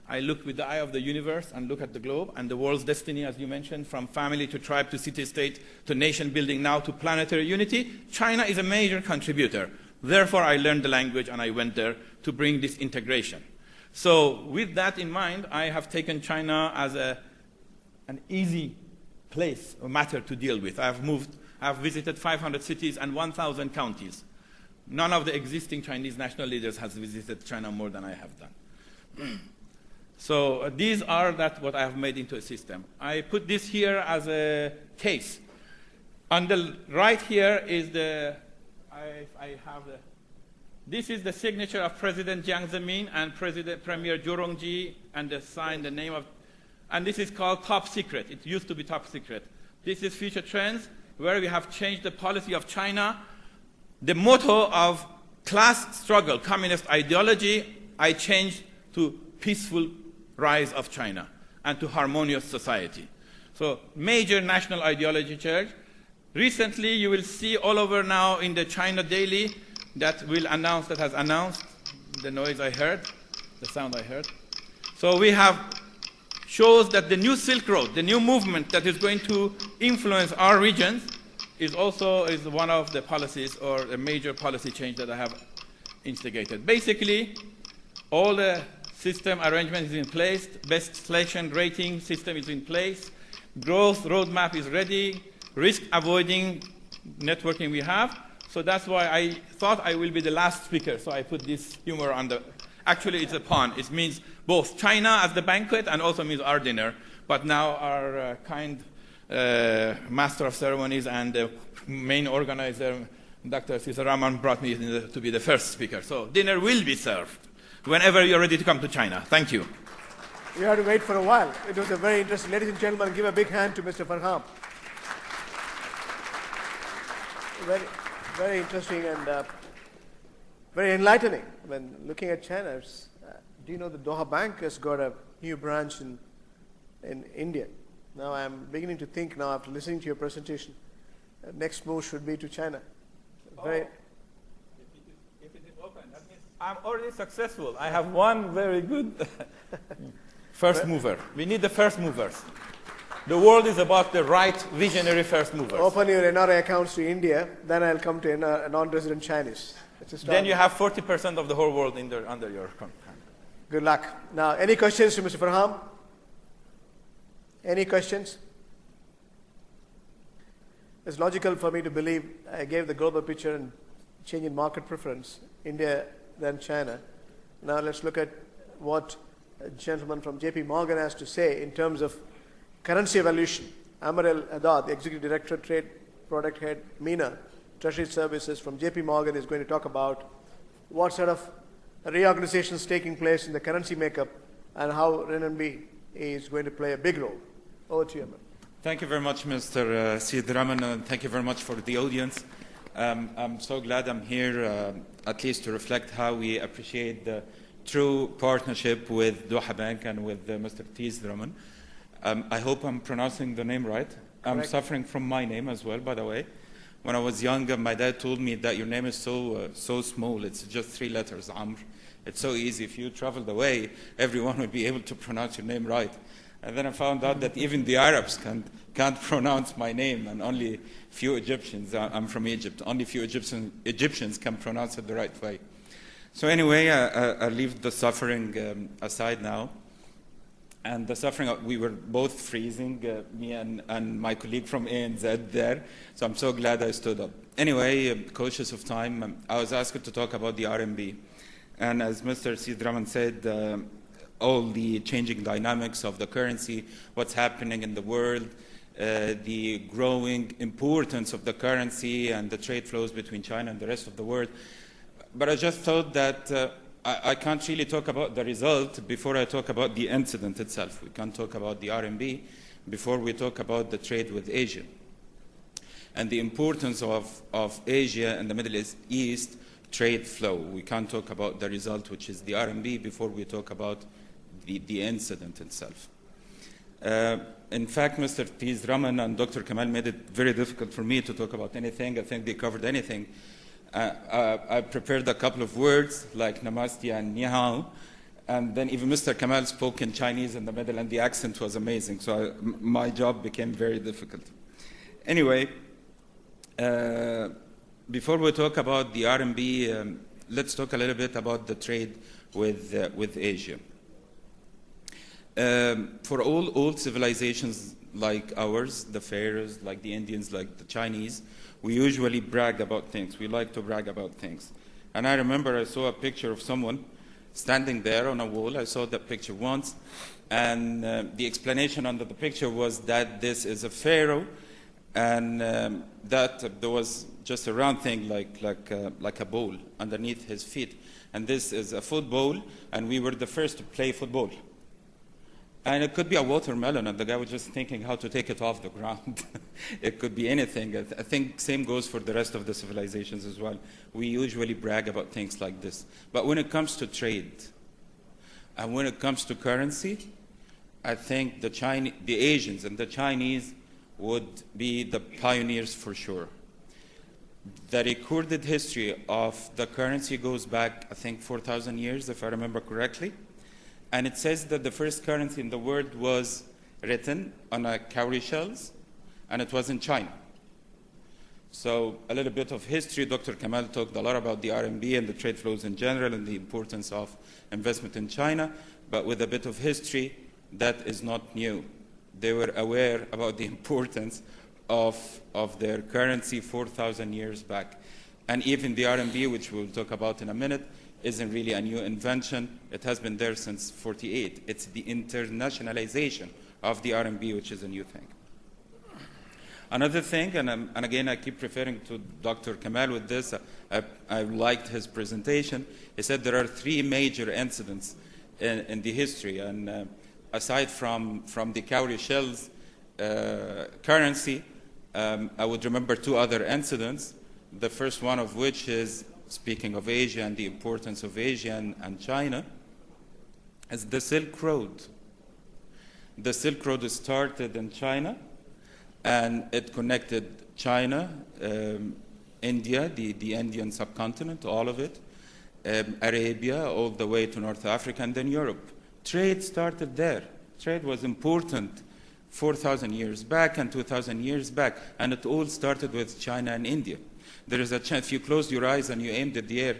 I look with the eye of the universe and look at the globe and the world's destiny, as you mentioned, from family to tribe to city-state to nation building now to planetary unity. China is a major contributor. Therefore, I learned the language and I went there to bring this integration. So with that in mind, I have taken China as an easy place or matter to deal with. I've visited 500 cities and 1,000 counties. None of the existing Chinese national leaders has visited China more than I have done. So these are what I have made into a system. I put this here as a case. On the right here is this is the signature of President Jiang Zemin and Premier Zhu Rongji, and they signed the name of, and this is called top secret. It used to be top secret. This is future trends, where we have changed the policy of China. The motto of class struggle, communist ideology, I changed to peaceful rise of China and to harmonious society. So major national ideology change. Recently, you will see all over now in the China Daily that has announced the noise I heard, the sound I heard. So we have shows that the new Silk Road, the new movement that is going to influence our regions, is one of the policies or a major policy change that I have instigated. Basically, all the system arrangement is in place, best selection rating system is in place, growth roadmap is ready, risk avoiding networking we have. So that's why I thought I will be the last speaker. So I put this humor on the, actually it's a pun. It means both China as the banquet and also means our dinner. But now our kind master of ceremonies and the main organizer, Dr. Cesar Raman, brought me to be the first speaker. So dinner will be served whenever you're ready to come to China. Thank you. You had to wait for a while. It was a very interesting. Ladies and gentlemen, give a big hand to Mr. Farham. Very, very interesting and very enlightening. When looking at China, do you know the Doha Bank has got a new branch in India? Now I'm beginning to think now after listening to your presentation, next move should be to China. If it is open, that means I'm already successful. I have one very good first mover. We need the first movers. The world is about the right visionary first movers. Open your NRI accounts to India, then I'll come to non-resident Chinese. Then you have 40% of the whole world under your control. Good luck. Now, any questions to Mr. Farham? Any questions? It's logical for me to believe I gave the global picture and change in market preference, India, then China. Now let's look at what a gentleman from JP Morgan has to say in terms of currency evolution. Amar El-Haddad, the Executive Director, Trade Product Head, MENA, Treasury Services from JP Morgan is going to talk about what sort of reorganization is taking place in the currency makeup and how renminbi is going to play a big role. Over to you, Amar. Thank you very much, Mr. Syed Rahman, and thank you very much for the audience. I'm so glad I'm here, at least to reflect how we appreciate the true partnership with Doha Bank and with Mr. Syed Rahman. I hope I'm pronouncing the name right. I'm suffering from my name as well, by the way. When I was young, my dad told me that your name is so small. It's just 3 letters, Amr. It's so easy. If you traveled away, everyone would be able to pronounce your name right. And then I found out that even the Arabs can't pronounce my name, and only few Egyptians, I'm from Egypt, only few Egyptians can pronounce it the right way. So anyway, I leave the suffering aside now. And the suffering, we were both freezing, me and my colleague from ANZ there, so I'm so glad I stood up. Anyway, cautious of time, I was asked to talk about the RMB. And as Mr. Sidraman said, all the changing dynamics of the currency, what's happening in the world, the growing importance of the currency and the trade flows between China and the rest of the world. But I just thought that I can't really talk about the result before I talk about the incident itself. We can't talk about the RMB before we talk about the trade with Asia and the importance of Asia and the Middle East trade flow. We can't talk about the result, which is the RMB, before we talk about the incident itself. In fact, Mr. Tizraman and Dr. Kamal made it very difficult for me to talk about anything. I think they covered anything. I prepared a couple of words like namaste and ni hao, and then even Mr. Kamal spoke in Chinese in the middle, and the accent was amazing, so my job became very difficult. Anyway, before we talk about the RMB, let's talk a little bit about the trade with Asia. For all old civilizations like ours, the pharaohs, like the Indians, like the Chinese, we usually brag about things. We like to brag about things. And I remember I saw a picture of someone standing there on a wall. I saw that picture once. And the explanation under the picture was that this is a pharaoh, and that there was just a round thing like a bowl underneath his feet. And this is a football, and we were the first to play football. And it could be a watermelon, and the guy was just thinking how to take it off the ground. It could be anything. I think same goes for the rest of the civilizations as well. We usually brag about things like this. But when it comes to trade, and when it comes to currency, I think the Asians and the Chinese would be the pioneers for sure. The recorded history of the currency goes back, I think, 4,000 years, if I remember correctly. And it says that the first currency in the world was written on a cowrie shells, and it was in China. So a little bit of history. Dr. Kamal talked a lot about the RMB and the trade flows in general and the importance of investment in China. But with a bit of history, that is not new. They were aware about the importance of their currency 4,000 years back. And even the RMB, which we'll talk about in a minute, isn't really a new invention. It has been there since 1948. It's the internationalization of the RMB, which is a new thing. Another thing, and again, I keep referring to Dr. Kamal with this. I liked his presentation. He said there are three major incidents in the history. And aside from the cowrie shells currency, I would remember two other incidents. The first one of which is, speaking of Asia and the importance of Asia and China, is the Silk Road. The Silk Road started in China, and it connected China, India, the Indian subcontinent, all of it, Arabia, all the way to North Africa, and then Europe. Trade started there. Trade was important 4,000 years back and 2,000 years back, and it all started with China and India. There is a chance, if you closed your eyes and you aimed at the air,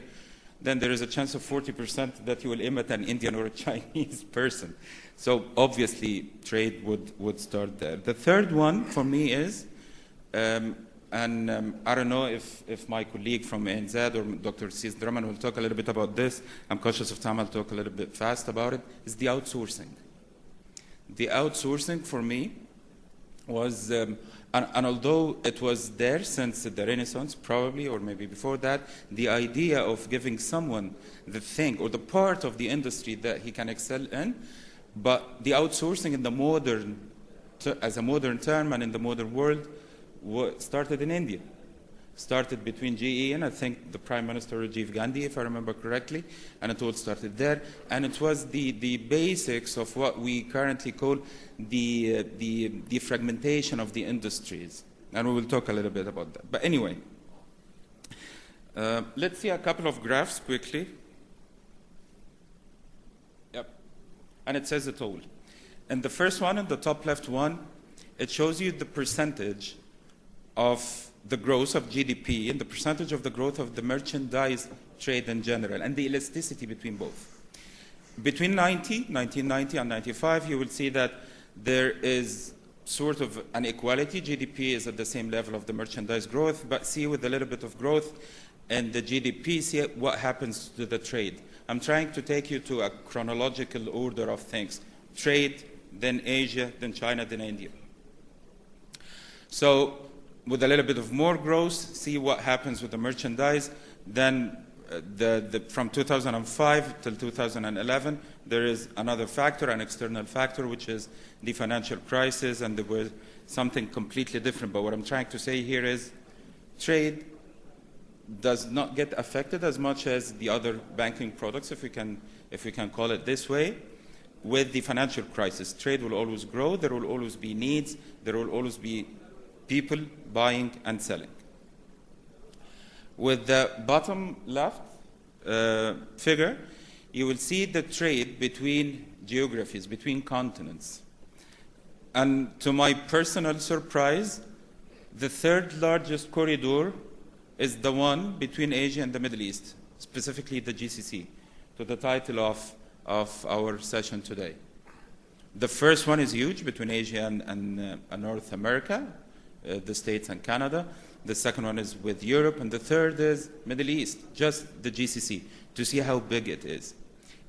then there is a chance of 40% that you will aim at an Indian or a Chinese person. So obviously, trade would start there. The third one for me is, I don't know if my colleague from ANZ or Dr. Sidraman will talk a little bit about this. I'm conscious of time, I'll talk a little bit fast about it, is the outsourcing. The outsourcing for me was, and although it was there since the Renaissance, probably, or maybe before that, the idea of giving someone the thing or the part of the industry that he can excel in, but the outsourcing in the modern, as a modern term and in the modern world, started in India. Started between GE and I think the Prime Minister Rajiv Gandhi, if I remember correctly, and it all started there. And it was the basics of what we currently call the fragmentation of the industries. And we will talk a little bit about that. But anyway, let's see a couple of graphs quickly. Yep. And it says it all. And the first one, in the top left one, it shows you the percentage of the growth of GDP and the percentage of the growth of the merchandise trade in general, and the elasticity between both. Between 1990 and 95, you will see that there is sort of an equality. GDP is at the same level of the merchandise growth, but see with a little bit of growth in the GDP, see what happens to the trade. I'm trying to take you to a chronological order of things. Trade, then Asia, then China, then India. So with a little bit of more growth, see what happens with the merchandise. Then from 2005 till 2011, there is another factor, an external factor, which is the financial crisis, and there was something completely different. But what I'm trying to say here is trade does not get affected as much as the other banking products, if we can call it this way. With the financial crisis, trade will always grow. There will always be needs. There will always be people buying and selling. With the bottom left figure, you will see the trade between geographies, between continents. And to my personal surprise, the third largest corridor is the one between Asia and the Middle East, specifically the GCC, to the title of our session today. The first one is huge, between Asia and North America, the States and Canada. The second one is with Europe, and the third is Middle East, just the GCC, to see how big it is.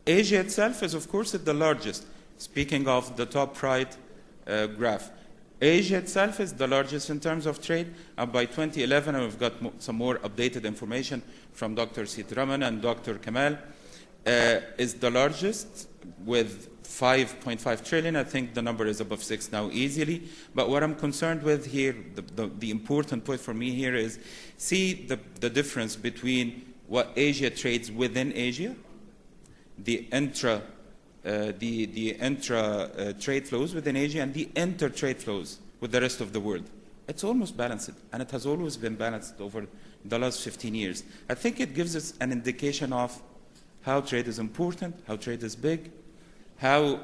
Asia itself is, of course, the largest. Speaking of the top right graph, Asia itself is the largest in terms of trade, and by 2011, and we've got some more updated information from Dr. Sidraman and Dr. Kamal, is the largest with 5.5 trillion. I think the number is above 6 now easily. But what I'm concerned with here, the important point for me here is see the difference between what Asia trades within Asia, the intra trade flows within Asia, and the inter-trade flows with the rest of the world. It's almost balanced, and it has always been balanced over the last 15 years. I think it gives us an indication of how trade is important, how trade is big, how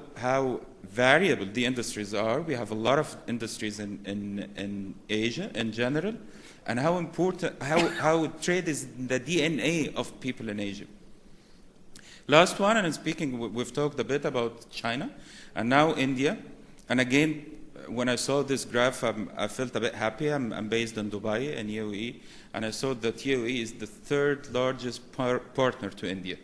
variable the industries are. We have a lot of industries in Asia in general, and how important, how trade is the DNA of people in Asia. Last one, and in speaking, we've talked a bit about China, and now India. And again, when I saw this graph, I felt a bit happy. I'm based in Dubai, in UAE, and I saw that UAE is the third largest partner to India.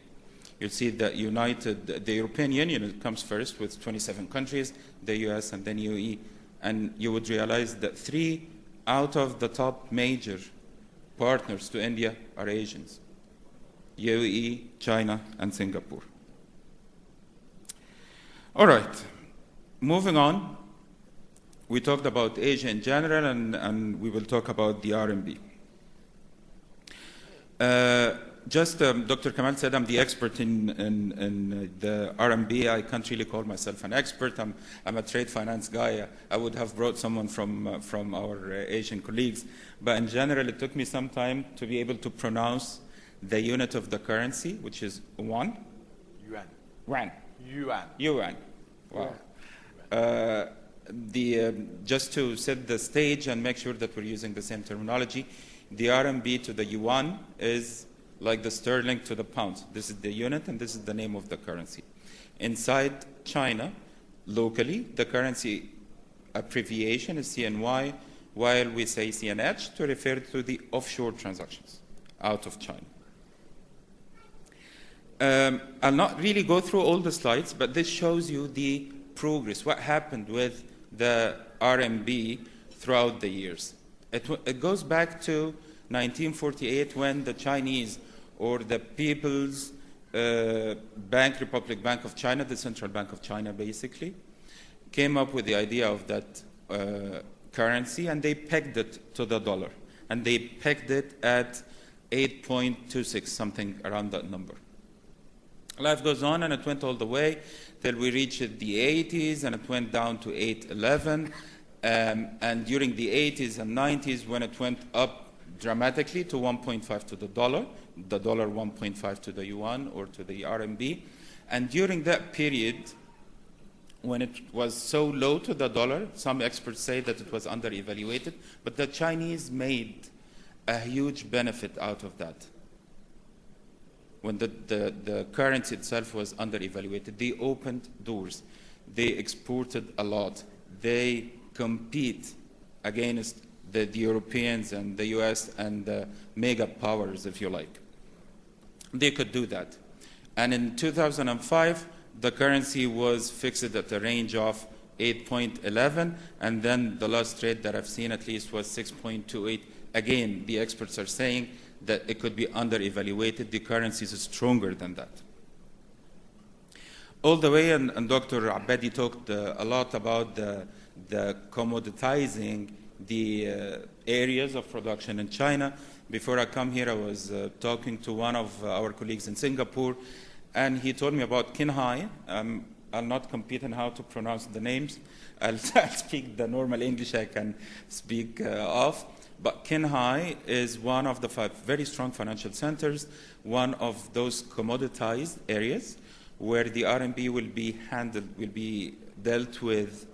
You'll see that the European Union comes first with 27 countries, the US, and then UAE. And you would realize that 3 out of the top major partners to India are Asians: UAE, China, and Singapore. All right, moving on. We talked about Asia in general, and we will talk about the RMB. Dr. Kamal said I'm the expert in the RMB. I can't really call myself an expert. I'm a trade finance guy. I would have brought someone from our Asian colleagues. But in general, it took me some time to be able to pronounce the unit of the currency, which is yuan. Yuan. Wow. Just to set the stage and make sure that we're using the same terminology, the RMB to the yuan is like the sterling to the pound. This is the unit, and this is the name of the currency. Inside China, locally, the currency abbreviation is CNY, while we say CNH to refer to the offshore transactions out of China. I'll not really go through all the slides, but this shows you the progress, what happened with the RMB throughout the years. It goes back to 1948 when the Chinese, or the People's Republic Bank of China, the Central Bank of China basically, came up with the idea of that currency, and they pegged it to the dollar. And they pegged it at 8.26, something around that number. Life goes on, and it went all the way till we reached the 80s, and it went down to 8.11. And during the 80s and 90s, when it went up dramatically to 1.5 to the dollar 1.5 to the yuan or to the RMB. And during that period, when it was so low to the dollar, some experts say that it was under-evaluated, but the Chinese made a huge benefit out of that. When the currency itself was under-evaluated, they opened doors. They exported a lot. They compete against the Europeans and the US and the mega powers, if you like. They could do that. And in 2005, the currency was fixed at a range of 8.11, and then the last rate that I've seen at least was 6.28. Again, the experts are saying that it could be under-evaluated. The currency is stronger than that. All the way, and Dr. Abadi talked a lot about the commoditizing the areas of production in China. Before I come here, I was talking to one of our colleagues in Singapore, and he told me about Qinghai. I'll not compete in how to pronounce the names. I'll speak the normal English I can speak of. But Qinghai is one of the 5 very strong financial centers, one of those commoditized areas where the RMB will be dealt with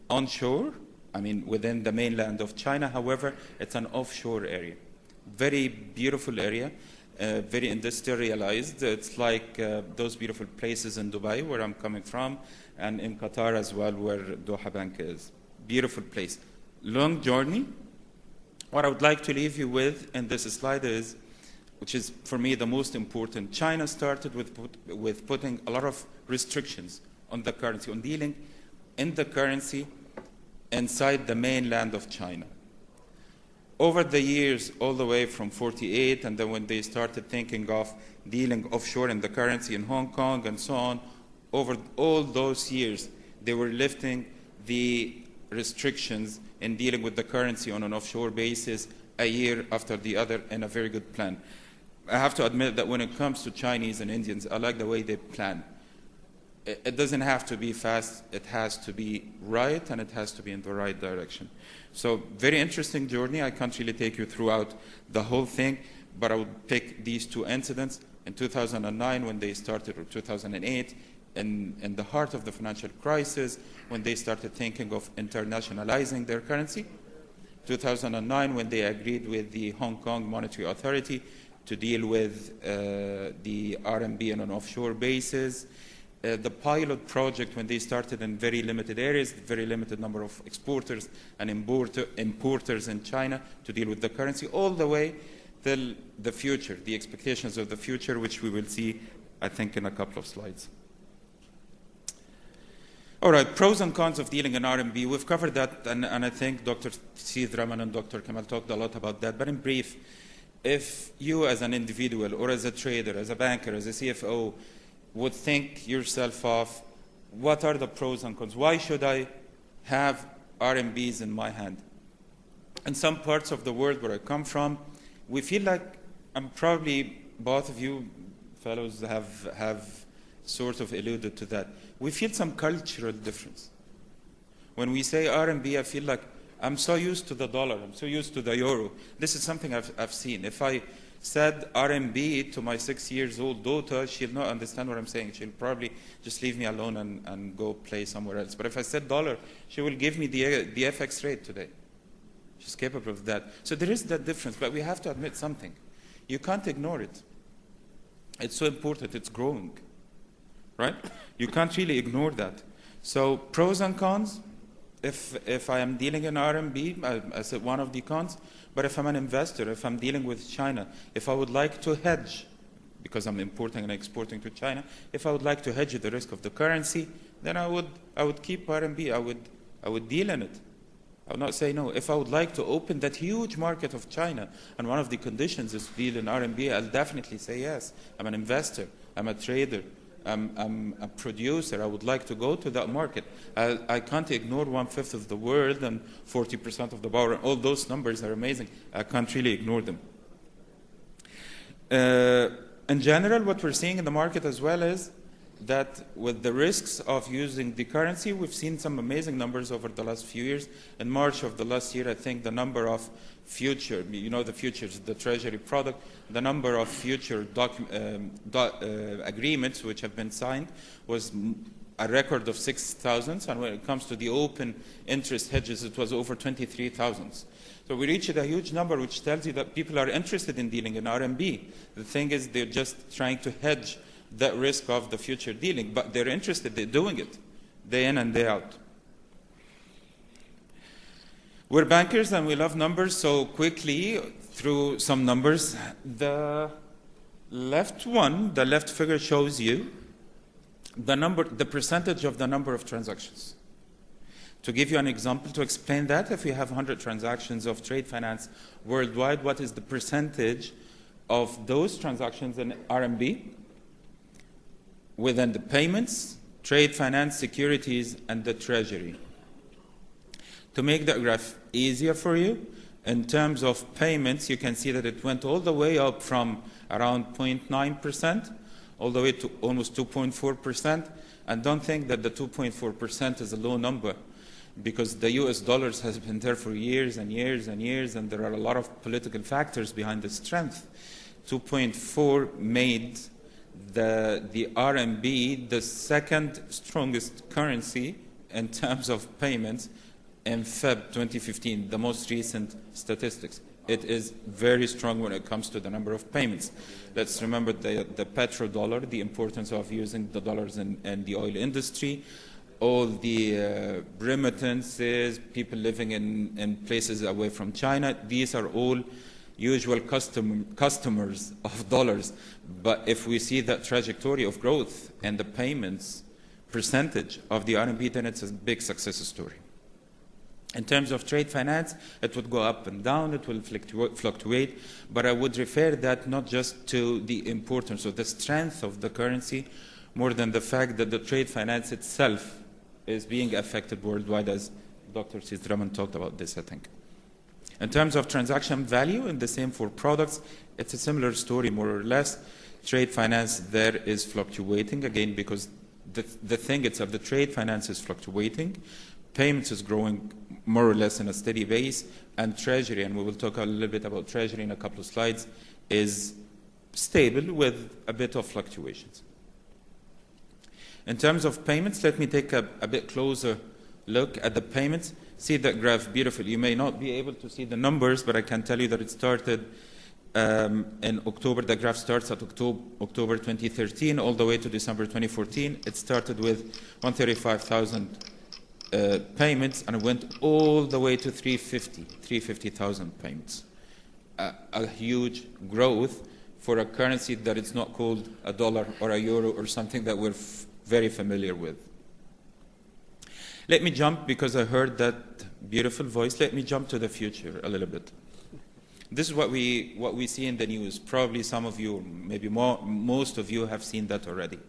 onshore, I mean within the mainland of China. However, it's an offshore area. Very beautiful area, very industrialized. It's like those beautiful places in Dubai where I'm coming from, and in Qatar as well where Doha Bank is. Beautiful place. Long journey. What I would like to leave you with in this slide is, which is for me the most important, China started with putting a lot of restrictions on the currency, on dealing in the currency inside the mainland of China. Over the years, all the way from 48, and then when they started thinking of dealing offshore in the currency in Hong Kong and so on, over all those years, they were lifting the restrictions in dealing with the currency on an offshore basis a year after the other in a very good plan. I have to admit that when it comes to Chinese and Indians, I like the way they plan. It doesn't have to be fast, it has to be right, and it has to be in the right direction. So very interesting journey. I can't really take you throughout the whole thing, but I would pick these 2 incidents. In 2009 when they started, or 2008, in the heart of the financial crisis, when they started thinking of internationalizing their currency. 2009 when they agreed with the Hong Kong Monetary Authority to deal with the RMB on an offshore basis. The pilot project when they started in very limited areas, very limited number of exporters and importers in China to deal with the currency, all the way till the future, the expectations of the future, which we will see, I think, in a couple of slides. All right, pros and cons of dealing in RMB. We've covered that, and I think Dr. Syed Rahman and Dr. Kamal talked a lot about that. But in brief, if you as an individual or as a trader, as a banker, as a CFO, would think yourself of, what are the pros and cons? Why should I have RMBs in my hand? In some parts of the world where I come from, we feel like, and probably both of you fellows have sort of alluded to that, we feel some cultural difference. When we say RMB, I feel like I'm so used to the dollar, I'm so used to the euro. This is something I've seen. If I said RMB to my 6-year-old daughter, she'll not understand what I'm saying. She'll probably just leave me alone and go play somewhere else. But if I said dollar, she will give me the FX rate today. She's capable of that. So there is that difference, but we have to admit something. You can't ignore it. It's so important, it's growing, right? You can't really ignore that. So pros and cons, if I am dealing in RMB, I said one of the cons, but if I'm an investor, if I'm dealing with China, if I would like to hedge, because I'm importing and exporting to China, if I would like to hedge the risk of the currency, then I would keep RMB, I would deal in it. I would not say no. If I would like to open that huge market of China, and one of the conditions is to deal in RMB, I'll definitely say yes. I'm an investor, I'm a trader, I'm a producer, I would like to go to that market. I can't ignore 1/5 of the world and 40% of the power. All those numbers are amazing. I can't really ignore them. In general, what we're seeing in the market as well is that with the risks of using the currency, we've seen some amazing numbers over the last few years. In March of the last year, I think the number of future, the futures, the treasury product, the number of future agreements which have been signed was a record of 6,000. And when it comes to the open interest hedges, it was over 23,000. So we reached a huge number, which tells you that people are interested in dealing in RMB. The thing is, they're just trying to hedge that risk of the future dealing, but they're interested, they're doing it day in and day out. We're bankers and we love numbers, so quickly through some numbers. The left one, the left figure shows you the percentage of the number of transactions. To give you an example, to explain that, if you have 100 transactions of trade finance worldwide, what is the percentage of those transactions in RMB within the payments, trade finance, securities, and the treasury? To make the graph easier for you, in terms of payments, you can see that it went all the way up from around 0.9% all the way to almost 2.4%. And don't think that the 2.4% is a low number, because the US dollars has been there for years and years and years, and there are a lot of political factors behind the strength. 2.4 made the RMB the second strongest currency in terms of payments in Feb 2015, the most recent statistics. It is very strong when it comes to the number of payments. Let's remember the petrodollar, the importance of using the dollars in the oil industry, all the remittances, people living in places away from China. These are all usual customers of dollars. But if we see that trajectory of growth and the payments percentage of the RMB, then it's a big success story. In terms of trade finance, it would go up and down, it will fluctuate, but I would refer that not just to the importance or the strength of the currency, more than the fact that the trade finance itself is being affected worldwide, as Dr. Sidraman talked about this, I think. In terms of transaction value, and the same for products, it's a similar story, more or less. Trade finance there is fluctuating, again, because the thing itself, the trade finance is fluctuating. Payments is growing more or less in a steady base, and treasury, and we will talk a little bit about treasury in a couple of slides, is stable with a bit of fluctuations. In terms of payments, let me take a bit closer look at the payments. See that graph beautiful. You may not be able to see the numbers, but I can tell you that it started in October. The graph starts at October 2013 all the way to December 2014. It started with 135,000 payments, and it went all the way to 350,000 payments. A huge growth for a currency that is not called a dollar or a euro or something that we're very familiar with. Let me jump, because I heard that beautiful voice, let me jump to the future a little bit. This is what we see in the news. Probably some of you, maybe most of you have seen that already.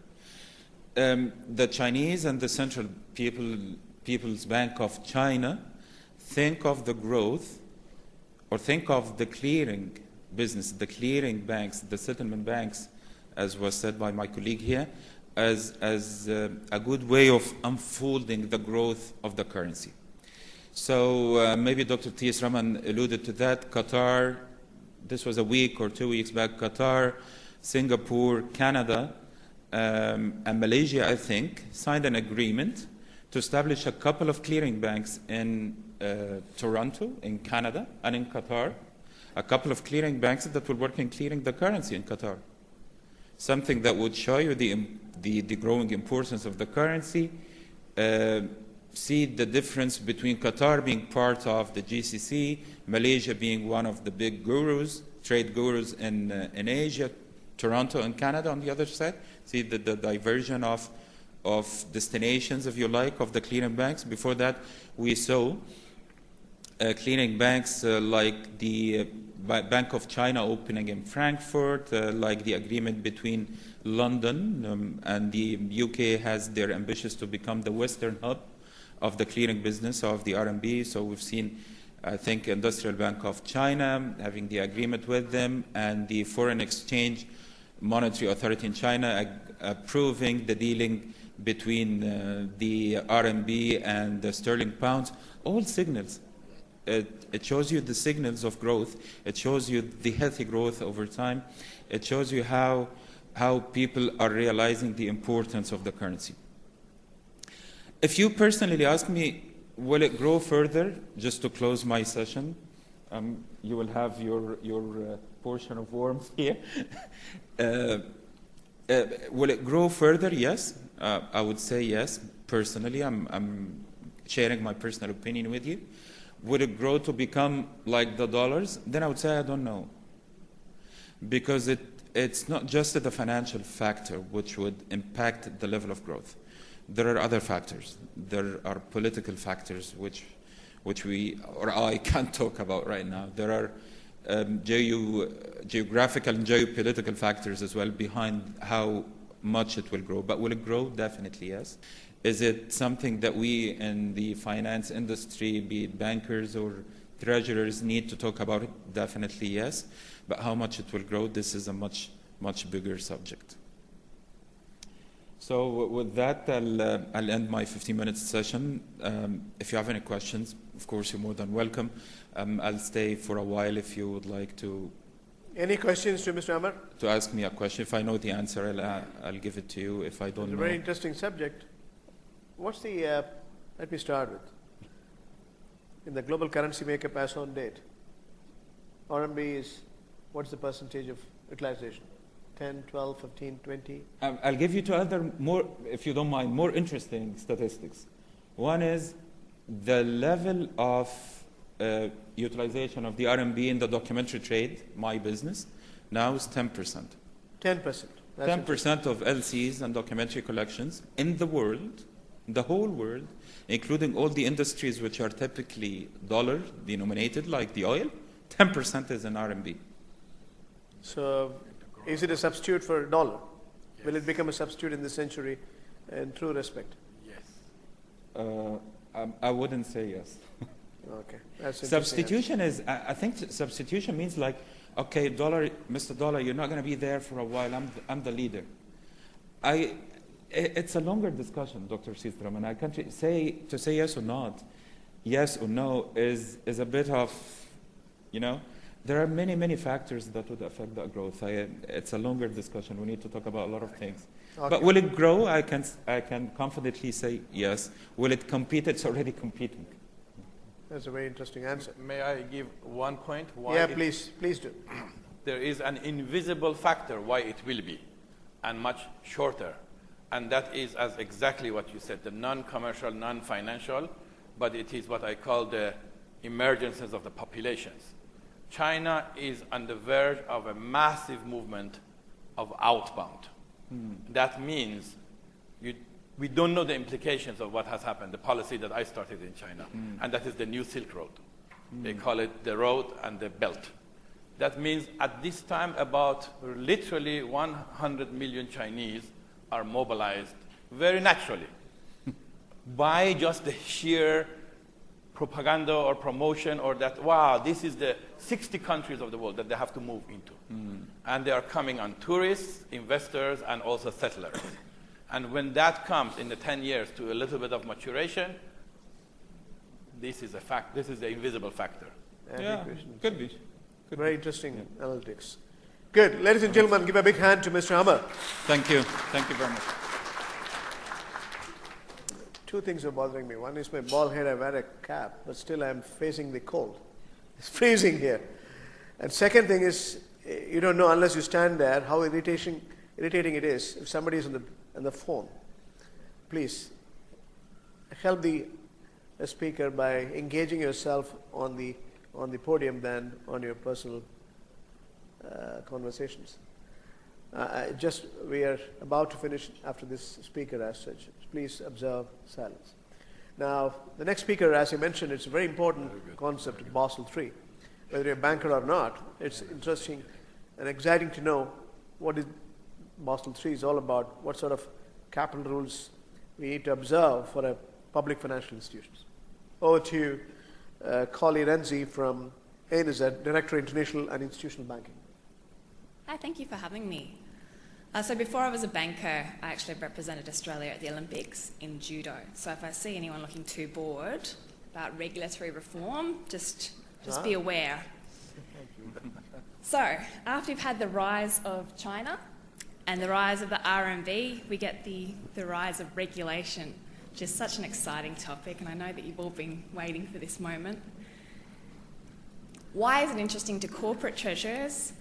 The Chinese and the Central People's Bank of China think of the growth, or think of the clearing business, the clearing banks, the settlement banks, as was said by my colleague here, as a good way of unfolding the growth of the currency. So maybe Dr. T.S. Rahman alluded to that. Qatar, this was a week or 2 weeks back, Qatar, Singapore, Canada, and Malaysia, I think, signed an agreement to establish a couple of clearing banks in Toronto, in Canada, and in Qatar, a couple of clearing banks that will work in clearing the currency in Qatar. Something that would show you the growing importance of the currency. See the difference between Qatar being part of the GCC, Malaysia being one of the big gurus, trade gurus in Asia, Toronto and Canada on the other side. See the diversion of destinations, if you like, of the clearing banks. Before that, we saw clearing banks like the Bank of China opening in Frankfurt, like the agreement between London and the UK has their ambitions to become the Western hub of the clearing business of the RMB. So we've seen, I think, Industrial Bank of China having the agreement with them, and the Foreign Exchange Monetary Authority in China approving the dealing between the RMB and the sterling pounds. All signals. It shows you the signals of growth. It shows you the healthy growth over time. It shows you how people are realizing the importance of the currency. If you personally ask me, will it grow further? Just to close my session, you will have your portion of warmth here. Will it grow further? Yes. I would say yes. Personally, I'm sharing my personal opinion with you. Would it grow to become like the dollars? Then I would say I don't know. Because it's not just the financial factor which would impact the level of growth. There are other factors. There are political factors which we or I can't talk about right now. There are geographical and geopolitical factors as well behind how much it will grow. But will it grow? Definitely yes. Is it something that we in the finance industry, be it bankers or treasurers, need to talk about it? Definitely yes. But how much it will grow, this is a much bigger subject. So with that, I'll end my 15-minute session. If you have any questions, of course, you're more than welcome. I'll stay for a while if you would like to. Any questions to Mr. Amar? To ask me a question. If I know the answer, I'll give it to you. If I don't know. It's a very interesting subject. What's the, let me start with. In the global currency makeup as on date, RMB is, what's the percentage of utilization? 10, 12, 15, 20? I'll give you two other more, if you don't mind, more interesting statistics. One is the level of utilization of the RMB in the documentary trade, my business, now is 10%. 10%. 10% of LCs and documentary collections in the world, the whole world, including all the industries which are typically dollar denominated, like the oil, 10% is in RMB. So, is it a substitute for a dollar? Yes. Will it become a substitute in this century in true respect? Yes. I wouldn't say yes. Okay. That's substitution is, I think substitution means like, okay, dollar, Mr. Dollar, you're not going to be there for a while. I'm the leader. It's a longer discussion, Dr. Sidram, and I can't say yes or not. Yes or no is a bit of, there are many factors that would affect that growth. It's a longer discussion. We need to talk about a lot of things. Okay. But will it grow? I can confidently say yes. Will it compete? It's already competing. That's a very interesting answer. May I give one point? Why please do. There is an invisible factor why it will be, and much shorter. And that is as exactly what you said, the non-commercial, non-financial, but it is what I call the emergences of the populations. China is on the verge of a massive movement of outbound. That means we don't know the implications of what has happened, the policy that I started in China, and that is the new Silk Road. They call it the road and the belt. That means at this time about literally 100 million Chinese are mobilized very naturally by just the sheer propaganda or promotion, or that, wow, this is the 60 countries of the world that they have to move into. And they are coming on tourists, investors, and also settlers. And when that comes in the 10 years to a little bit of maturation, this is a fact. This is the invisible factor. Yeah, could be. Very interesting analytics. Good. Ladies and gentlemen, give a big hand to Mr. Amar. Thank you. Thank you very much. Two things are bothering me. One is my bald head. I wear a cap, but still I'm facing the cold. It's freezing here. And second thing is, you don't know unless you stand there how irritating it is if somebody is on the phone. Please help the speaker by engaging yourself on the podium than on your personal conversations. We are about to finish after this speaker as such. Please observe silence. Now, the next speaker, as you mentioned, it's a very important concept of Basel III. Whether you're a banker or not, it's interesting and exciting to know what is Basel III is all about, what sort of capital rules we need to observe for a public financial institutions. Over to you, Kali Renzi from ANZ, Director of International and Institutional Banking. Hi, thank you for having me. So before I was a banker, I actually represented Australia at the Olympics in judo. So if I see anyone looking too bored about regulatory reform, just be aware. So after we've had the rise of China and the rise of the RMB, we get the rise of regulation, which is such an exciting topic, and I know that you've all been waiting for this moment. Why is it interesting to corporate treasurers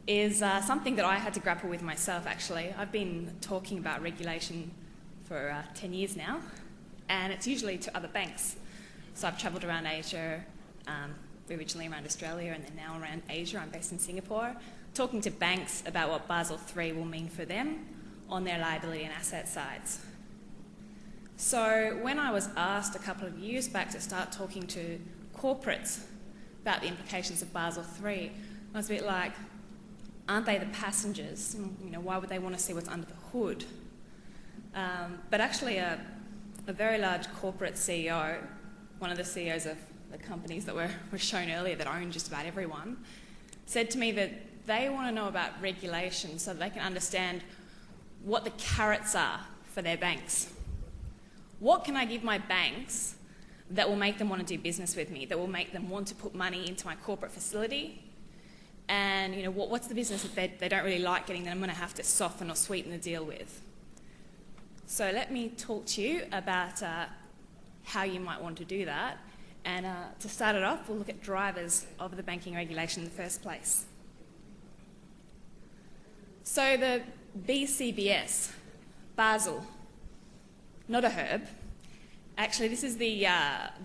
is something that I had to grapple with myself, actually. I've been talking about regulation for 10 years now, and it's usually to other banks. So I've travelled around Asia, originally around Australia, and then now around Asia. I'm based in Singapore. talking to banks about what Basel III will mean for them on their liability and asset sides. So when I was asked a couple of years back to start talking to corporates about the implications of Basel III, I was a bit like, aren't they the passengers? You know, why would they want to see what's under the hood? But actually a very large corporate CEO, one of the CEOs of the companies that were shown earlier that own just about everyone, said to me that they want to know about regulation so that they can understand what the carrots are for their banks. What can I give my banks that will make them want to do business with me, that will make them want to put money into my corporate facility? And you know, what's the business that they don't really like getting that I'm going to have to soften or sweeten the deal with? So let me talk to you about how you might want to do that. And to start it off, we'll look at drivers of the banking regulation in the first place. So the BCBS, Basel, not a herb. Actually, this is the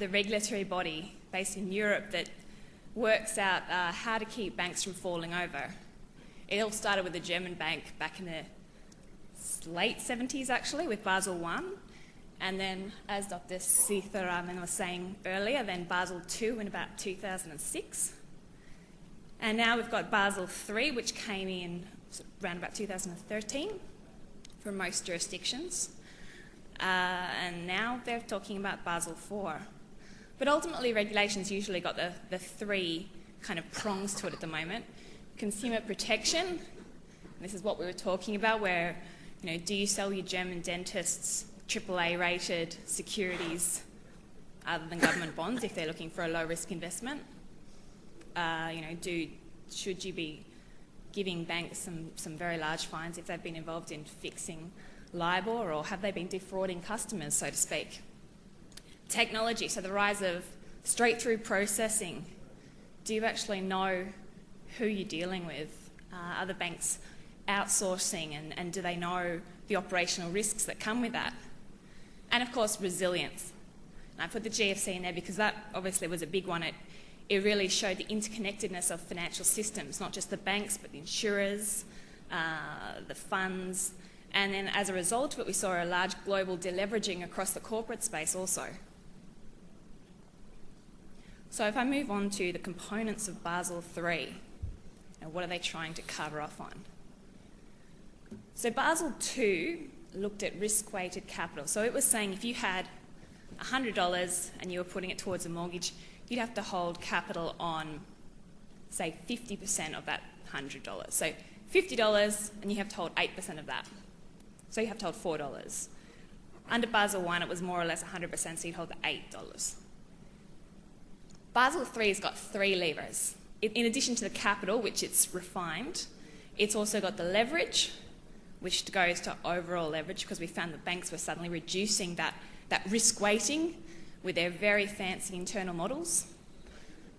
regulatory body based in Europe that works out how to keep banks from falling over. It all started with a German bank back in the late 70s, actually, with Basel I. And then, as Dr. Sitharaman was saying earlier, then Basel II in about 2006. And now we've got Basel III, which came in around about 2013 for most jurisdictions. And now they're talking about Basel IV. But ultimately, regulation's usually got the three kind of prongs to it at the moment. Consumer protection, this is what we were talking about, where, you know, do you sell your German dentists AAA-rated securities other than government bonds if they're looking for a low-risk investment? You know, should you be giving banks some very large fines if they've been involved in fixing LIBOR, or have they been defrauding customers, so to speak? Technology, so the rise of straight-through processing. Do you actually know who you're dealing with? Are the banks outsourcing, and do they know the operational risks that come with that? And of course, resilience. And I put the GFC in there because that obviously was a big one. It really showed the interconnectedness of financial systems, not just the banks, but the insurers, the funds. And then as a result of it, we saw a large global deleveraging across the corporate space also. So if I move on to the components of Basel III, and what are they trying to cover off on? So Basel II looked at risk-weighted capital. So it was saying if you had $100 and you were putting it towards a mortgage, you'd have to hold capital on, say, 50% of that $100. So $50, and you have to hold 8% of that. So you have to hold $4. Under Basel I, it was more or less 100%, so you'd hold the $8. Basel III has got three levers. In addition to the capital, which it's refined, it's also got the leverage, which goes to overall leverage, because we found that banks were suddenly reducing that risk weighting with their very fancy internal models.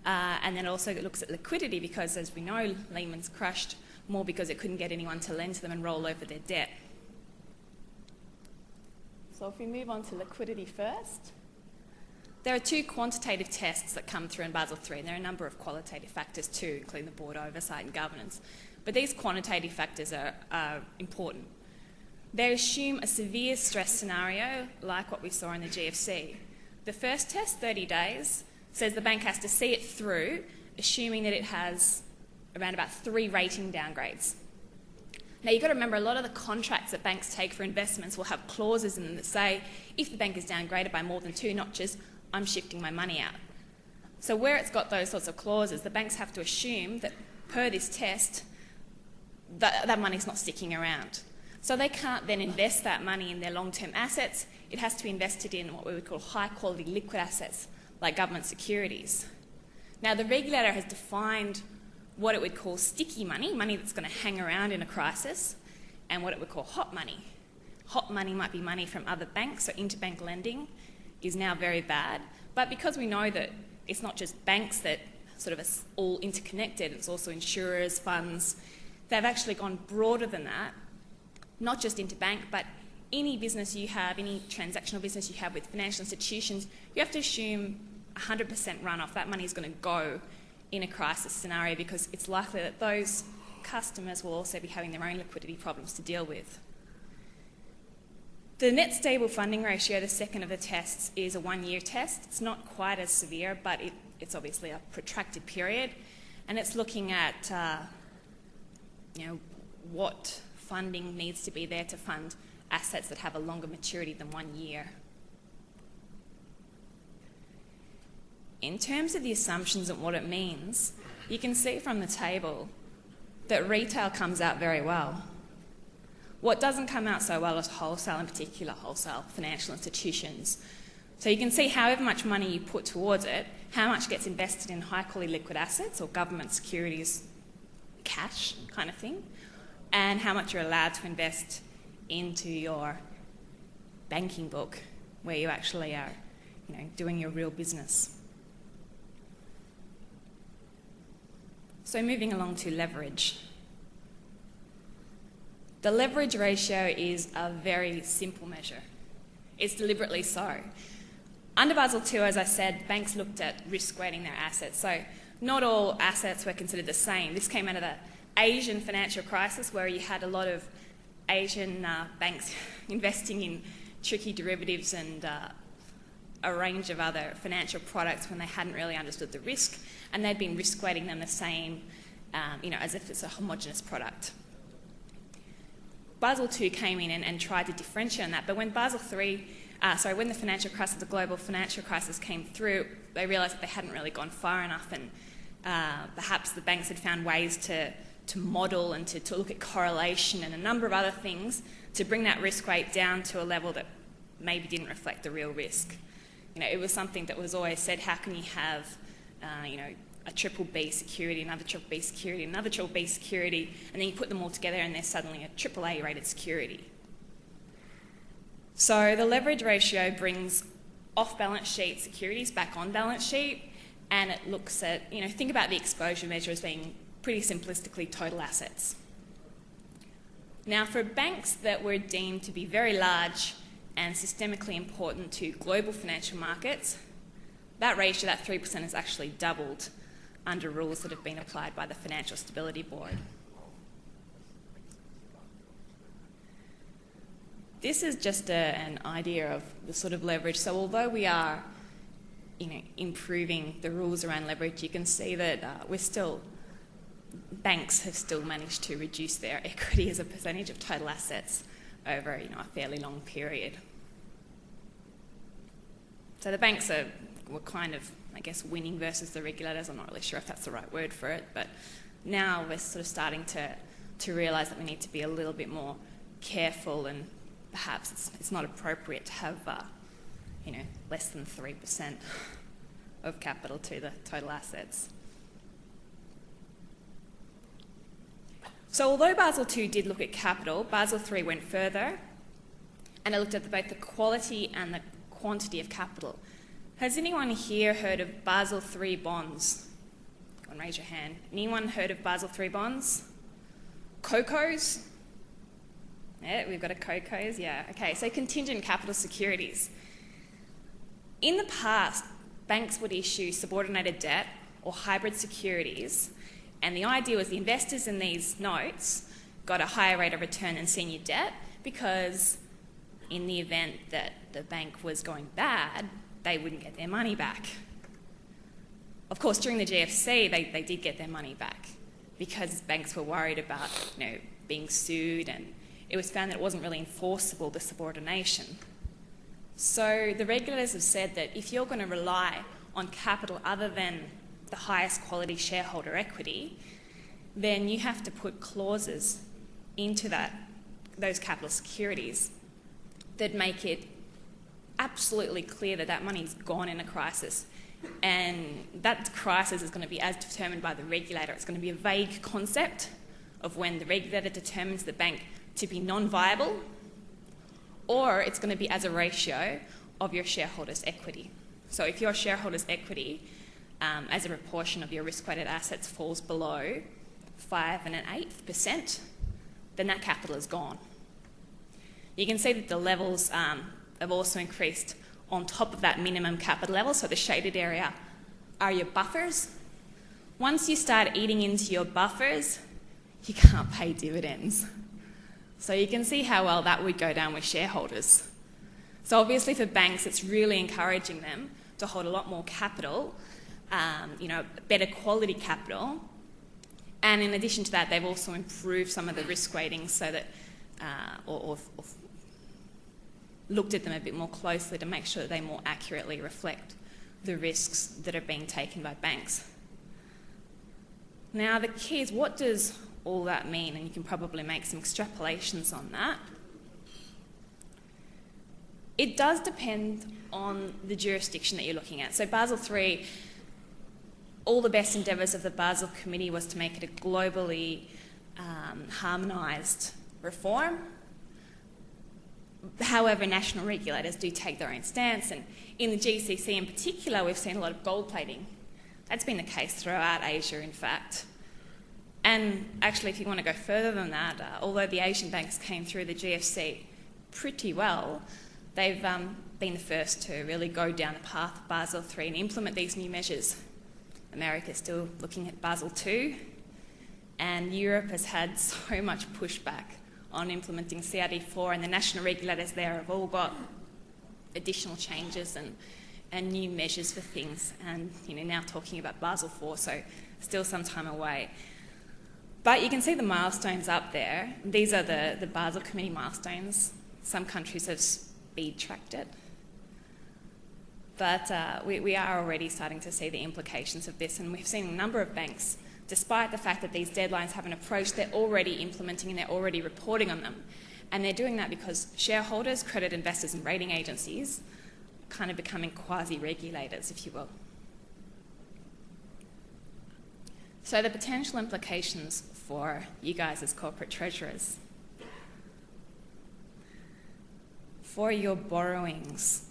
And then also it looks at liquidity, because as we know, Lehman's crushed more because it couldn't get anyone to lend to them and roll over their debt. So if we move on to liquidity first, there are two quantitative tests that come through in Basel III, and there are a number of qualitative factors too, including the board oversight and governance. But these quantitative factors are important. They assume a severe stress scenario like what we saw in the GFC. The first test, 30 days, says the bank has to see it through, assuming that it has around about 3 rating downgrades. Now, you've got to remember, a lot of the contracts that banks take for investments will have clauses in them that say, if the bank is downgraded by more than 2 notches, I'm shifting my money out. So where it's got those sorts of clauses, the banks have to assume that, per this test, that money's not sticking around. So they can't then invest that money in their long-term assets. It has to be invested in what we would call high-quality liquid assets, like government securities. Now, the regulator has defined what it would call sticky money, money that's going to hang around in a crisis, and what it would call hot money. Hot money might be money from other banks, so interbank lending is now very bad. But because we know that it's not just banks that sort of are all interconnected, it's also insurers, funds, they've actually gone broader than that, not just interbank, but any business you have, any transactional business you have with financial institutions, you have to assume 100% runoff. That money is going to go in a crisis scenario because it's likely that those customers will also be having their own liquidity problems to deal with. The net stable funding ratio, the second of the tests, is a one-year test. It's not quite as severe, but it's obviously a protracted period, and it's looking at what funding needs to be there to fund assets that have a longer maturity than 1 year. In terms of the assumptions and what it means, you can see from the table that retail comes out very well. What doesn't come out so well is wholesale, in particular wholesale financial institutions. So you can see however much money you put towards it, how much gets invested in high-quality liquid assets or government securities, cash kind of thing, and how much you're allowed to invest into your banking book, where you actually are, doing your real business. So moving along to leverage. The leverage ratio is a very simple measure. It's deliberately so. Under Basel II, as I said, banks looked at risk weighting their assets. So not all assets were considered the same. This came out of the Asian financial crisis, where you had a lot of Asian banks investing in tricky derivatives and a range of other financial products when they hadn't really understood the risk, and they'd been risk weighting them the same, as if it's a homogenous product. Basel II came in and tried to differentiate on that, but when when the financial crisis, the global financial crisis came through, they realised that they hadn't really gone far enough, and perhaps the banks had found ways to model and to look at correlation and a number of other things to bring that risk weight down to a level that maybe didn't reflect the real risk. It was something that was always said, how can you have, a triple B security, another triple B security, another triple B security, and then you put them all together and they're suddenly a triple A rated security. So the leverage ratio brings off-balance sheet securities back on balance sheet, and it looks at, think about the exposure measure as being pretty simplistically total assets. Now, for banks that were deemed to be very large and systemically important to global financial markets, that ratio, that 3%, has actually doubled under rules that have been applied by the Financial Stability Board. This is just an idea of the sort of leverage. So although we are, improving the rules around leverage, you can see that banks have still managed to reduce their equity as a percentage of total assets over, a fairly long period. So the banks were kind of, winning versus the regulators. I'm not really sure if that's the right word for it, but now we're sort of starting to realise that we need to be a little bit more careful, and perhaps it's not appropriate to have, less than 3% of capital to the total assets. So although Basel II did look at capital, Basel III went further, and it looked at both the quality and the quantity of capital. Has anyone here heard of Basel III bonds? Go and raise your hand. Anyone heard of Basel III bonds? COCOs? Yeah, we've got a COCOs, yeah. Okay, so contingent capital securities. In the past, banks would issue subordinated debt or hybrid securities, and the idea was the investors in these notes got a higher rate of return than senior debt, because in the event that the bank was going bad, they wouldn't get their money back. Of course, during the GFC, they did get their money back, because banks were worried about being sued, and it was found that it wasn't really enforceable, the subordination. So the regulators have said that if you're going to rely on capital other than the highest quality shareholder equity, then you have to put clauses into those capital securities that make it absolutely clear that that money's gone in a crisis, and that crisis is going to be as determined by the regulator. It's going to be a vague concept of when the regulator determines the bank to be non-viable, or it's going to be as a ratio of your shareholders' equity. So if your shareholders' equity as a proportion of your risk-weighted assets falls below 5 1/8%, then that capital is gone. You can see that the levels have also increased on top of that minimum capital level, so the shaded area are your buffers. Once you start eating into your buffers, you can't pay dividends. So you can see how well that would go down with shareholders. So obviously for banks, it's really encouraging them to hold a lot more capital, better quality capital. And in addition to that, they've also improved some of the risk ratings so that, or looked at them a bit more closely to make sure that they more accurately reflect the risks that are being taken by banks. Now the key is, what does all that mean? And you can probably make some extrapolations on that. It does depend on the jurisdiction that you're looking at. So Basel III, all the best endeavours of the Basel Committee was to make it a globally harmonised reform. However, national regulators do take their own stance, and in the GCC in particular, we've seen a lot of gold plating. That's been the case throughout Asia, in fact. And actually, if you want to go further than that, although the Asian banks came through the GFC pretty well, they've been the first to really go down the path of Basel III and implement these new measures. America's still looking at Basel II, and Europe has had so much pushback on implementing CRD4, and the national regulators there have all got additional changes and new measures for things, and now talking about Basel IV, so still some time away. But you can see the milestones up there. These are the Basel Committee milestones. Some countries have speed-tracked it. But we are already starting to see the implications of this, and we've seen a number of banks, despite the fact that these deadlines haven't approached, they're already implementing and they're already reporting on them. And they're doing that because shareholders, credit investors and rating agencies are kind of becoming quasi-regulators, if you will. So the potential implications for you guys as corporate treasurers. For your borrowings,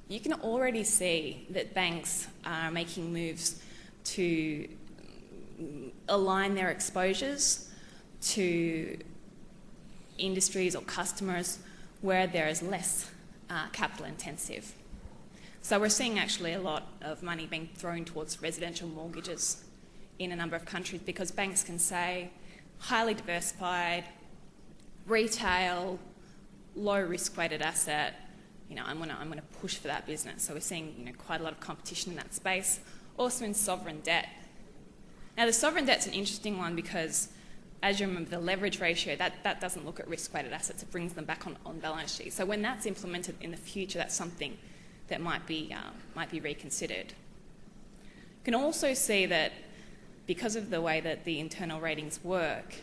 you can already see that banks are making moves to align their exposures to industries or customers where there is less capital intensive. So we're seeing actually a lot of money being thrown towards residential mortgages in a number of countries because banks can say highly diversified, retail, low risk-weighted asset, I'm going to push for that business. So we're seeing quite a lot of competition in that space. Also in sovereign debt. Now the sovereign debt's an interesting one because, as you remember, the leverage ratio, that doesn't look at risk-weighted assets, it brings them back on balance sheet. So when that's implemented in the future, that's something that might be reconsidered. You can also see that because of the way that the internal ratings work,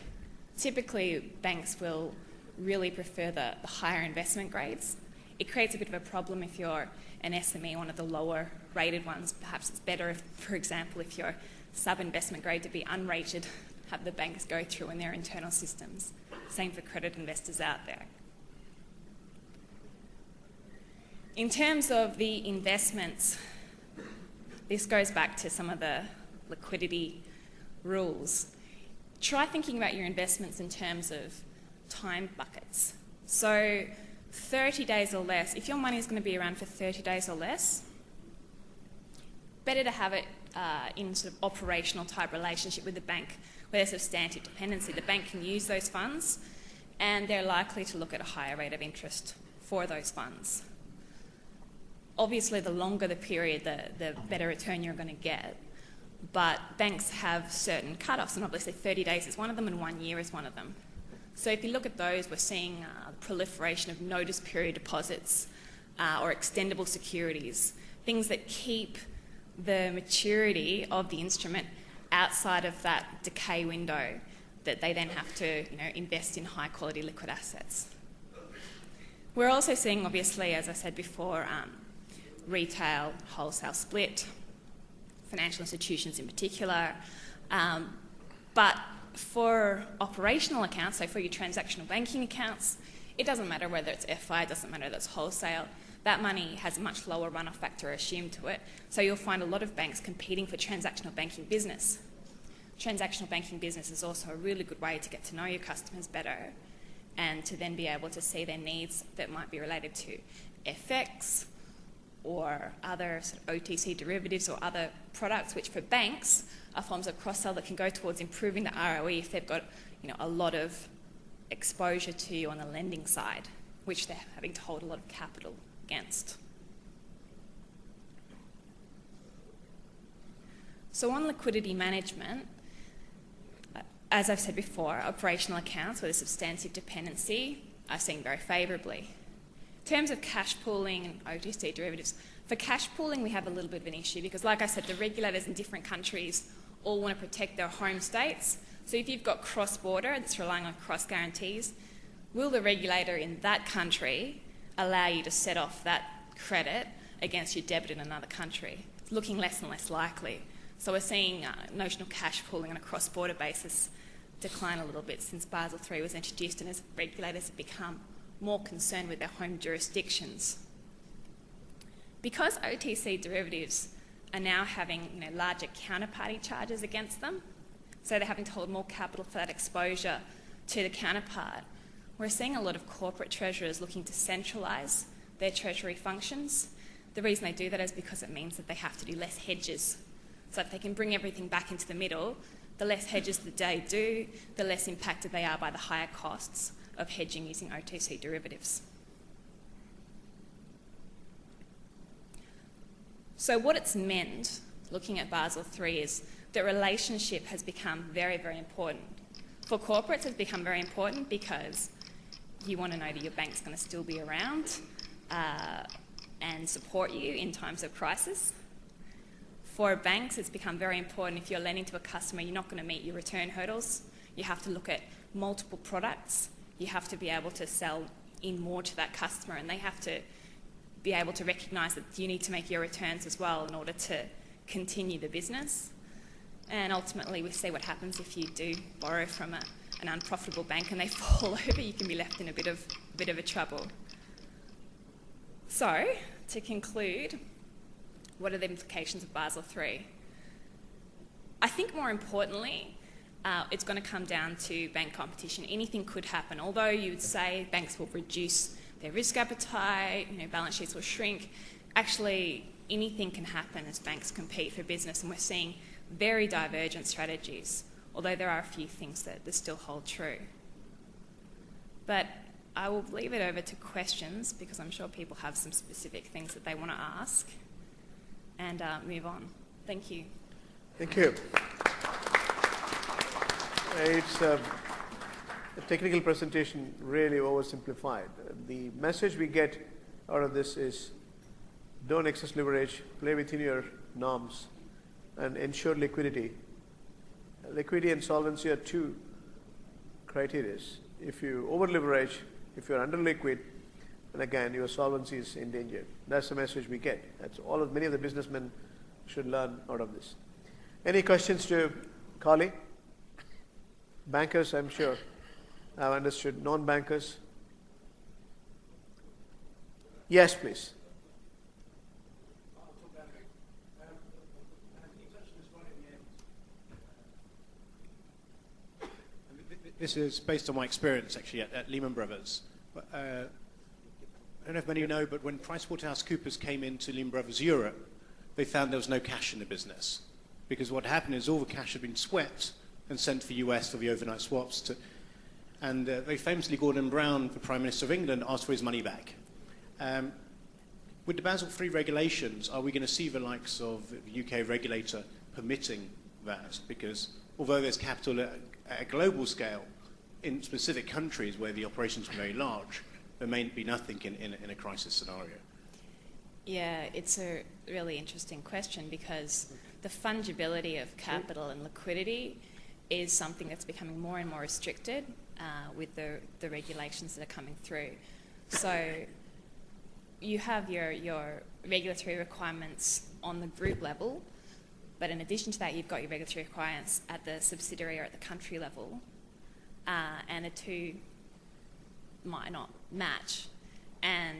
typically banks will really prefer the higher investment grades. It creates a bit of a problem if you're an SME, one of the lower rated ones. Perhaps it's better, if, for example, if you're sub-investment grade to be unrated, have the banks go through in their internal systems. Same for credit investors out there. In terms of the investments, this goes back to some of the liquidity rules. Try thinking about your investments in terms of time buckets. So 30 days or less, if your money is going to be around for 30 days or less, better to have it in sort of operational type relationship with the bank where there's substantive dependency. The bank can use those funds and they're likely to look at a higher rate of interest for those funds. Obviously, the longer the period, the better return you're going to get. But banks have certain cut-offs, and obviously 30 days is one of them and 1 year is one of them. So if you look at those, we're seeing proliferation of notice period deposits or extendable securities, things that keep the maturity of the instrument outside of that decay window that they then have to invest in high-quality liquid assets. We're also seeing, obviously, as I said before, retail, wholesale split, financial institutions in particular, but for operational accounts, so for your transactional banking accounts, it doesn't matter whether it's FI, it doesn't matter whether it's wholesale, that money has a much lower runoff factor assumed to it. So you'll find a lot of banks competing for transactional banking business. Transactional banking business is also a really good way to get to know your customers better and to then be able to see their needs that might be related to FX, or other sort of OTC derivatives or other products, which for banks are forms of cross-sell that can go towards improving the ROE if they've got a lot of exposure to you on the lending side, which they're having to hold a lot of capital against. So on liquidity management, as I've said before, operational accounts with a substantive dependency are seen very favourably. In terms of cash pooling and OTC derivatives, for cash pooling we have a little bit of an issue because, like I said, the regulators in different countries all want to protect their home states. So if you've got cross-border that's relying on cross guarantees, will the regulator in that country allow you to set off that credit against your debit in another country? It's looking less and less likely. So we're seeing notional cash pooling on a cross-border basis decline a little bit since Basel III was introduced and as regulators have become more concerned with their home jurisdictions. Because OTC derivatives are now having larger counterparty charges against them, so they're having to hold more capital for that exposure to the counterpart, we're seeing a lot of corporate treasurers looking to centralise their treasury functions. The reason they do that is because it means that they have to do less hedges. So if they can bring everything back into the middle, the less hedges that they do, the less impacted they are by the higher costs of hedging using OTC derivatives. So what it's meant, looking at Basel III, is the relationship has become very, very important. For corporates, it's become very important because you want to know that your bank's going to still be around and support you in times of crisis. For banks, it's become very important. If you're lending to a customer, you're not going to meet your return hurdles. You have to look at multiple products. You have to be able to sell in more to that customer, and they have to be able to recognise that you need to make your returns as well in order to continue the business. And ultimately, we see what happens if you do borrow from an unprofitable bank and they fall over. You can be left in a bit of a trouble. So, to conclude, what are the implications of Basel III? I think more importantly, it's going to come down to bank competition. Anything could happen. Although you would say banks will reduce their risk appetite, balance sheets will shrink, actually anything can happen as banks compete for business, and we're seeing very divergent strategies, although there are a few things that still hold true. But I will leave it over to questions because I'm sure people have some specific things that they want to ask, and move on. Thank you. Thank you. It's a technical presentation, really oversimplified. The message we get out of this is don't excess leverage, play within your norms, and ensure liquidity. Liquidity and solvency are two criteria. If you over-leverage, if you're under-liquid, then again, your solvency is endangered. That's the message we get. That's many of the businessmen should learn out of this. Any questions to Carly? Bankers, I'm sure, have understood. Non-bankers? Yes, please. This is based on my experience, actually, at Lehman Brothers. I don't know if many of you know, but when PricewaterhouseCoopers came into Lehman Brothers Europe, they found there was no cash in the business. Because what happened is all the cash had been swept and sent to the US for the overnight swaps. And very famously, Gordon Brown, the Prime Minister of England, asked for his money back. With the Basel III regulations, are we going to see the likes of the UK regulator permitting that? Because although there's capital at a global scale, in specific countries where the operations are very large, there may be nothing in a crisis scenario. Yeah, it's a really interesting question because the fungibility of capital and liquidity is something that's becoming more and more restricted with the regulations that are coming through. So you have your regulatory requirements on the group level, but in addition to that, you've got your regulatory requirements at the subsidiary or at the country level, and the two might not match. And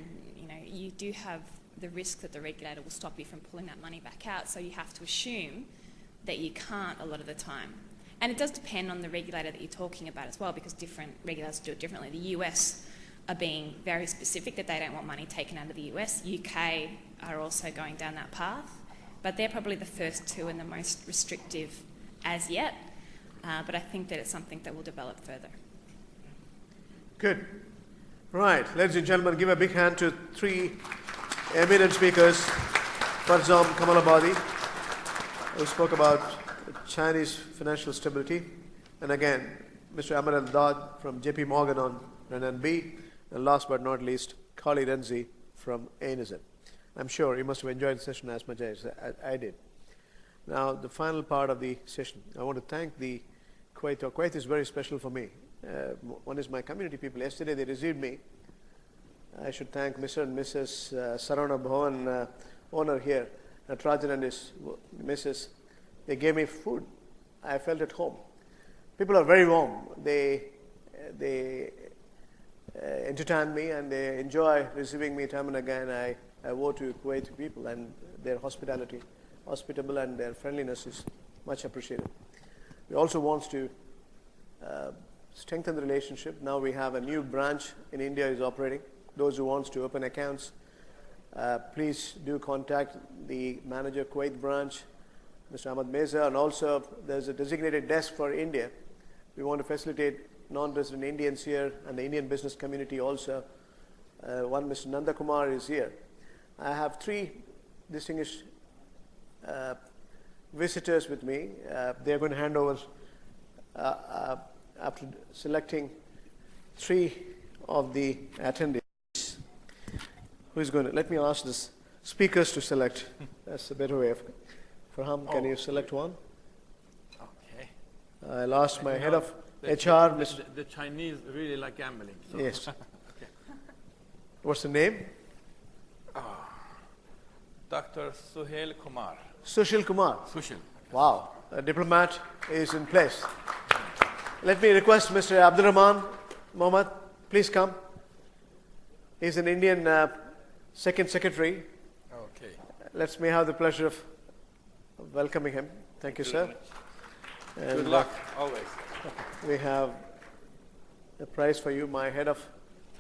you do have the risk that the regulator will stop you from pulling that money back out, so you have to assume that you can't a lot of the time. And it does depend on the regulator that you're talking about as well, because different regulators do it differently. The US are being very specific that they don't want money taken out of the US. UK are also going down that path. But they're probably the first two and the most restrictive as yet. But I think that it's something that will develop further. Good. Right, ladies and gentlemen, give a big hand to three eminent speakers. Farzam Kamalabadi, who spoke about Chinese financial stability. And again, Mr. Amar Al-Dad from JP Morgan on RMB. And last but not least, Kali Renzi from ANZ. I'm sure you must have enjoyed the session as much as I did. Now, the final part of the session, I want to thank the Kuwait. Kuwait is very special for me. One is my community people. Yesterday they received me. I should thank Mr. and Mrs. Sarana Bhavan, owner here, Natrajan and his Mrs. They gave me food. I felt at home. People are very warm. They entertain me and they enjoy receiving me time and again. I owe to Kuwaiti people and their hospitality, hospitable, and their friendliness is much appreciated. We also want to strengthen the relationship. Now we have a new branch in India is operating. Those who want to open accounts, please do contact the manager Kuwait branch, Mr. Ahmad Meza, and also there's a designated desk for India. We want to facilitate non-resident Indians here and the Indian business community also. One, Mr. Nanda Kumar is here. I have three distinguished visitors with me. They're going to hand over after selecting three of the attendees. Who is going to? Let me ask the speakers to select. That's a better way of. Farham, can you select one? Okay. I'll ask my head of HR, Mr. The Chinese really like gambling. So. Yes. Okay. What's the name? Dr. Suhail Kumar. Sushil Kumar. Sushil. Wow. A diplomat is in place. Let me request Mr. Abdurrahman Mohammed, please come. He's an Indian second secretary. Okay. Let me have the pleasure of welcoming him. Thank you, sir. And Good luck, always. We have a prize for you. My head of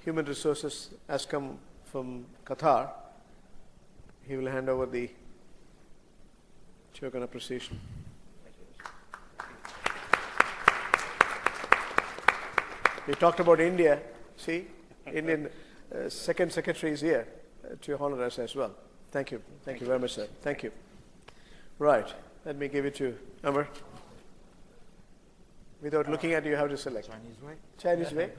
human resources has come from Qatar. He will hand over the token of appreciation. We talked about India. See, Indian second secretary is here to honor us as well. Thank you. Thank you very much, sir. Thank you. Right. Let me give it to Amar. Without looking at you, you have to select. Chinese way. Chinese way.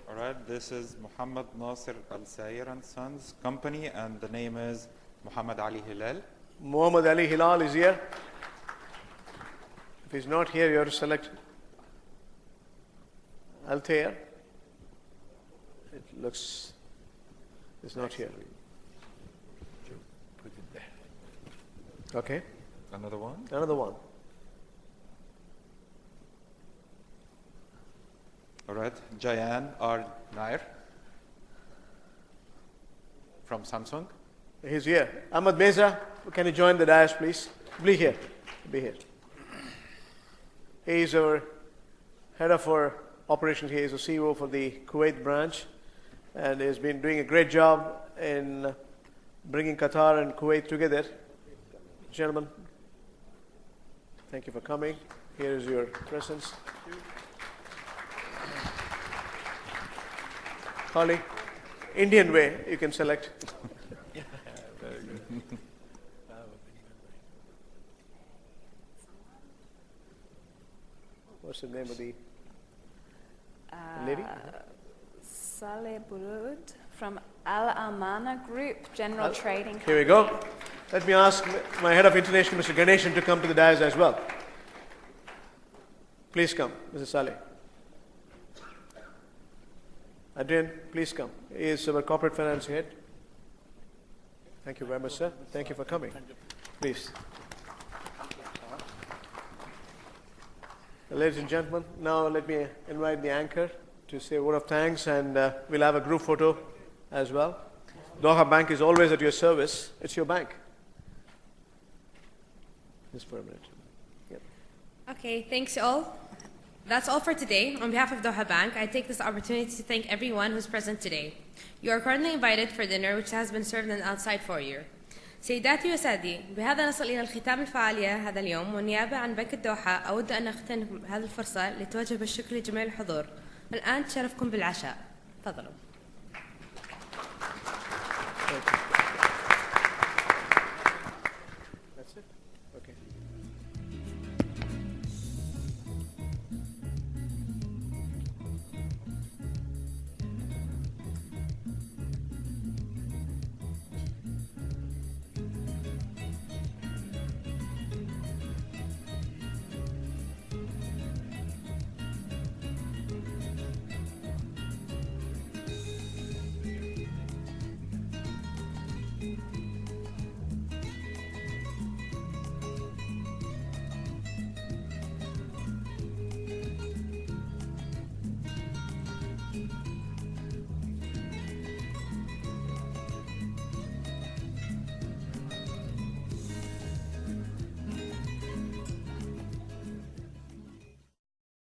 All right, this is Muhammad Nasir Al Sayer and Sons Company, and the name is Muhammad Ali Hilal. Muhammad Ali Hilal is here. If he's not here, you have to select Altair. It looks, it's not here. Put it there. Okay. Another one. Another one. All right, Jayan R. Nair from Samsung. He's here. Ahmad Meza, can you join the dais, please? Be here. Be here. He is our head of our operations. He is the CEO for the Kuwait branch and has been doing a great job in bringing Qatar and Kuwait together. Gentlemen, thank you for coming. Here is your presents. Holly, Indian way, you can select. Very good. What's the name of the lady? Saleh Burud from Al Amana Group, General Trading Company. Here we go. Let me ask my head of international, Mr. Ganeshan, to come to the dais as well. Please come, Mr. Saleh. Adrian, please come. He is our corporate finance head. Thank you very much, sir. Thank you for coming. Please. Ladies and gentlemen, now let me invite the anchor to say a word of thanks, and we'll have a group photo as well. Doha Bank is always at your service. It's your bank. Just for a minute. Yep. Okay, thanks all. That's all for today. On behalf of Doha Bank, I take this opportunity to thank everyone who's present today. You are currently invited for dinner which has been served on outside for you. سيداتي وسادي، بهذا نصل إلى الختام الفعالية هذا اليوم، والنيابة عن بنك الدوحة أود أن أغتنم هذه الفرصة لتوجه بالشكر لجميع الحضور. الآن تشرفكم بالعشاء. تفضلوا. That's it? Okay.